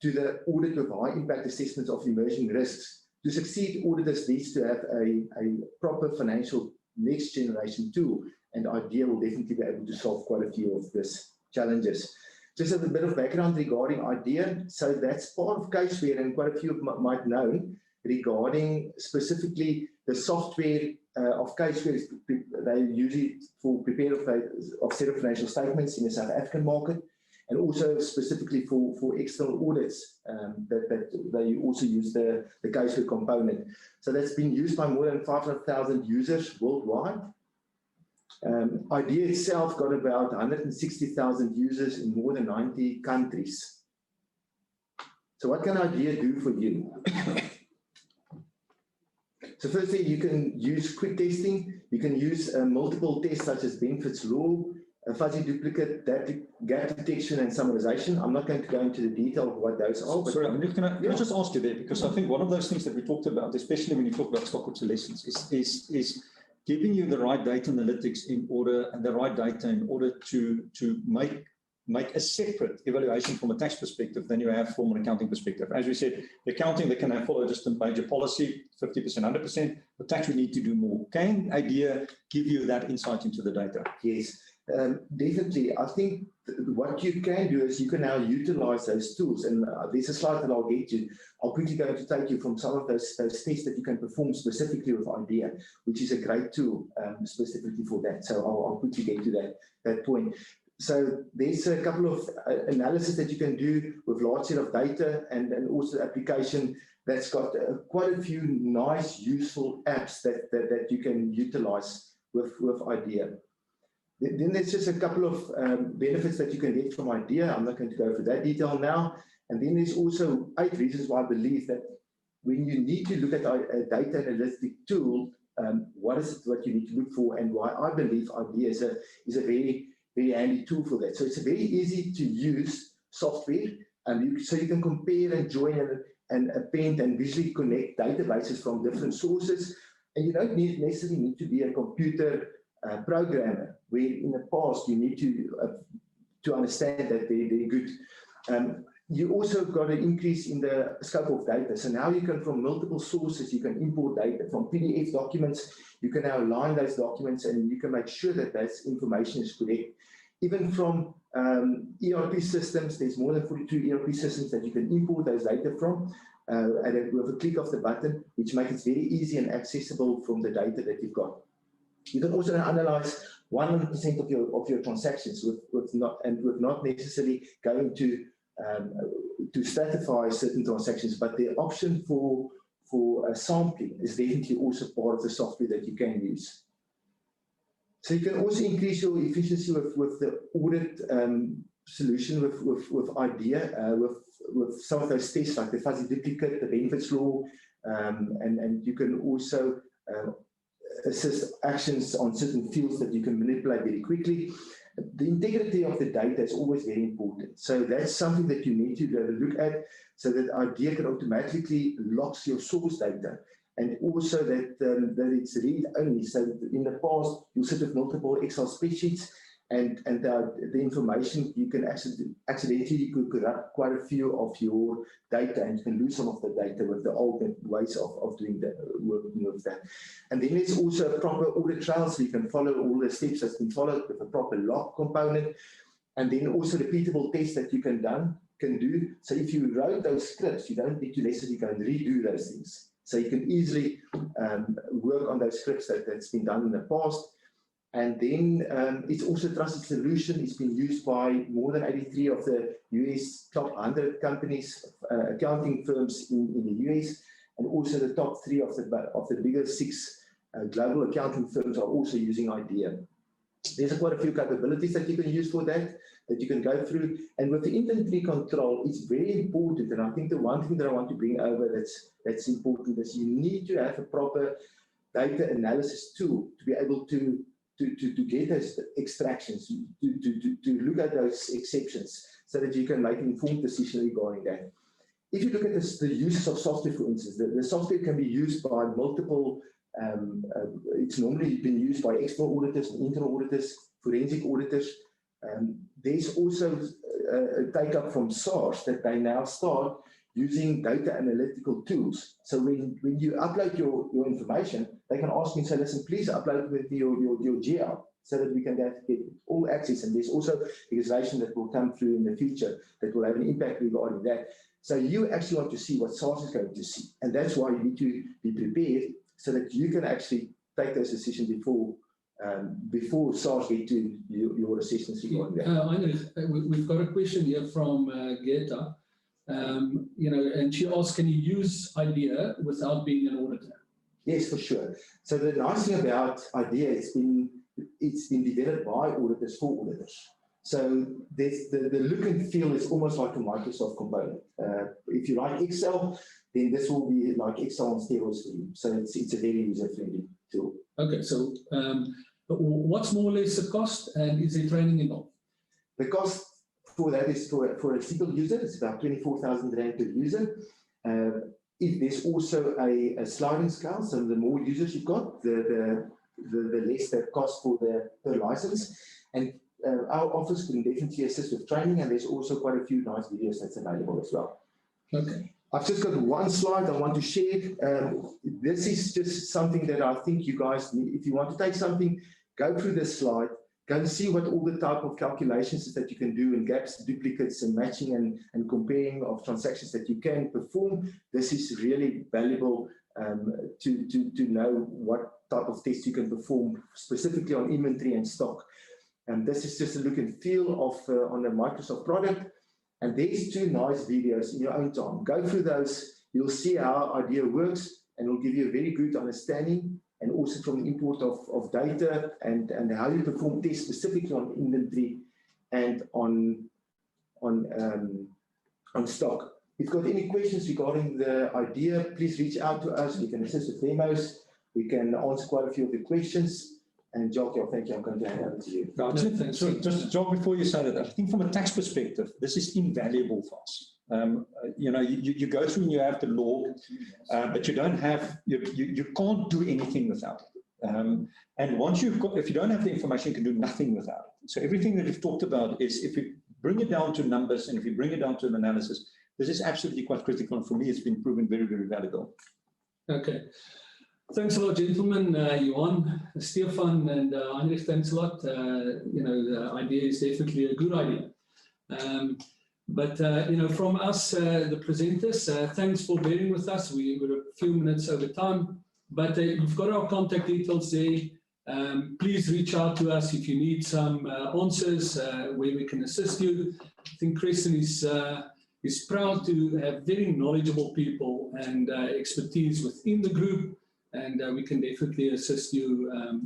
to the audit with high impact assessments of emerging risks, to succeed, auditors need to have a proper financial next generation tool, and IDEA will definitely be able to solve quite a few of these challenges. Just a bit of background regarding IDEA. So that's part of caseware, and quite a few might know regarding specifically the software of caseware. They use it for preparing of set of financial statements in the South African market, and also specifically for external audits that they also use the caseware component. So that's been used by more than 500,000 users worldwide. IDEA itself got about 160,000 users in more than 90 countries. So what can IDEA do for you? So firstly, you can use quick testing. You can use multiple tests such as benefits law, fuzzy duplicate, gap detection, and summarization. I'm not going to go into the detail of what those are. Sorry, can I just ask you there, because I think one of those things that we talked about, especially when you talk about stock obsolescence, is giving you the right data analytics in order, and the right data in order to make a separate evaluation from a tax perspective than you have from an accounting perspective. As we said, the accounting, they can follow just a major policy, 50%, 100%, but tax we need to do more. Can IDEA give you that insight into the data? Yes, definitely. I think what you can do is you can now utilize those tools, and there's a slide that I'll get to. I'll quickly go to take you from some of those tests that you can perform specifically with IDEA, which is a great tool specifically for that. So I'll quickly get to that point. So there's a couple of analysis that you can do with large set of data, and also application that's got quite a few nice, useful apps that you can utilize with IDEA. Then there's just a couple of benefits that you can get from IDEA. I'm not going to go into that detail now. And then there's also 8 reasons why I believe that when you need to look at a data analytic tool, what is it what you need to look for, and why I believe IDEA is a very, very handy tool for that. So it's a very easy to use software, so you can compare and join and append and visually connect databases from different sources. And you don't necessarily need to be a computer programmer, where in the past you need to understand that they're very good. You also got an increase in the scope of data. So now you can, from multiple sources, you can import data from PDF documents. You can now align those documents, and you can make sure that that information is correct. Even from ERP systems, there's more than 42 ERP systems that you can import those data from with a click of the button, which makes it very easy and accessible from the data that you've got. You can also analyze 100% of your transactions with not necessarily going to stratify certain transactions, but the option for sampling is definitely also part of the software that you can use. So you can also increase your efficiency with the audit solution with IDEA, with some of those tests like the fuzzy duplicate, the benefits law, and you can also assist actions on certain fields that you can manipulate very quickly. The integrity of the data is always very important. So that's something that you need to look at, so that IDEA can automatically lock your source data, and also that it's read-only. So in the past, you sit with multiple Excel spreadsheets, and the information, you can accidentally corrupt quite a few of your data, and you can lose some of the data with the old ways of doing that, working with that. And then there's also a proper audit trail, so you can follow all the steps that's been followed with a proper log component, and then also repeatable tests that you can do. So if you wrote those scripts, you don't need to necessarily go and redo those things. So you can easily work on those scripts that's been done in the past. And then it's also a trusted solution. It's been used by more than 83 of the US top 100 companies, accounting firms in the US, and also the top 3 of the bigger 6 global accounting firms are also using IDEA. There's quite a few capabilities that you can use for that you can go through. And with the inventory control, it's very important. And I think the one thing that I want to bring over that's important is you need to have a proper data analysis tool to be able to get those extractions, to look at those exceptions, so that you can make an informed decision regarding that. If you look at the uses of software, for instance, the software can be used by multiple, it's normally been used by external auditors and internal auditors, forensic auditors. There's also a take-up from SARS that they now start using data analytical tools. So when you upload your information, they can ask you and say, listen, please upload with your GL, so that we can get all access. And there's also legislation that will come through in the future that will have an impact regarding that. So you actually want to see what SARS is going to see. And that's why you need to be prepared, so that you can actually take those decisions before SARS get to your assessments regarding that. Heinrich, we've got a question here from Greta. And she asks, can you use IDEA without being an auditor? Yes, for sure. So the nice thing about IDEA, it's been developed by auditors for auditors. So the look and feel is almost like a Microsoft component. If you like Excel, then this will be like Excel on steroids for you. So it's a very user-friendly tool. Okay, so what's more or less the cost, and is there training involved? The cost for that is for a single user, it's about 24,000 Rand per user. If there's also a sliding scale, so the more users you've got, the less the cost for the per license. And our office can definitely assist with training, and there's also quite a few nice videos that's available as well. Okay. I've just got one slide I want to share. This is just something that I think you guys need. If you want to take something, go through this slide. Go and see what all the type of calculations is that you can do in gaps, duplicates, and matching and comparing of transactions that you can perform. This is really valuable to know what type of tests you can perform specifically on inventory and stock. And this is just a look and feel of on a Microsoft product. And there's 2 nice videos in your own time. Go through those. You'll see how IDEA works, and it'll give you a very good understanding, and also from the import of data and how you perform tests specifically on inventory and on stock. If you've got any questions regarding the IDEA, please reach out to us. We can assist with demos. We can answer quite a few of the questions. And Jacques, thank you. I'm going to hand over to you. So just Jacques, before you say that, I think from a tax perspective, this is invaluable for us. You go through and you have the law, but you don't have, you can't do anything without it. And once if you don't have the information, you can do nothing without it. So everything that you've talked about is, if you bring it down to numbers and if you bring it down to an analysis, this is absolutely quite critical. And for me, it's been proven very, very valuable. Okay. Thanks a lot, gentlemen. Johan, Stefan, and Heinrich, thanks a lot. The idea is definitely a good idea. But from us, the presenters, thanks for bearing with us. We're a few minutes over time, but you've got our contact details there. Please reach out to us if you need some answers where we can assist you. I think Kreston is proud to have very knowledgeable people and expertise within the group, and we can definitely assist you.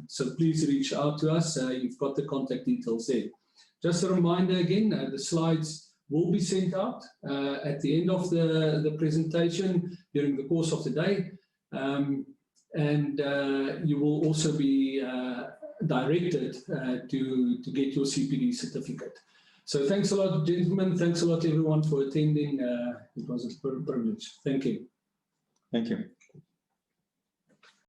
So please reach out to us. You've got the contact details there. Just a reminder again, the slides will be sent out at the end of the presentation during the course of the day. And you will also be directed to get your CPD certificate. So thanks a lot, gentlemen. Thanks a lot, everyone, for attending. It was a privilege. Thank you. Thank you.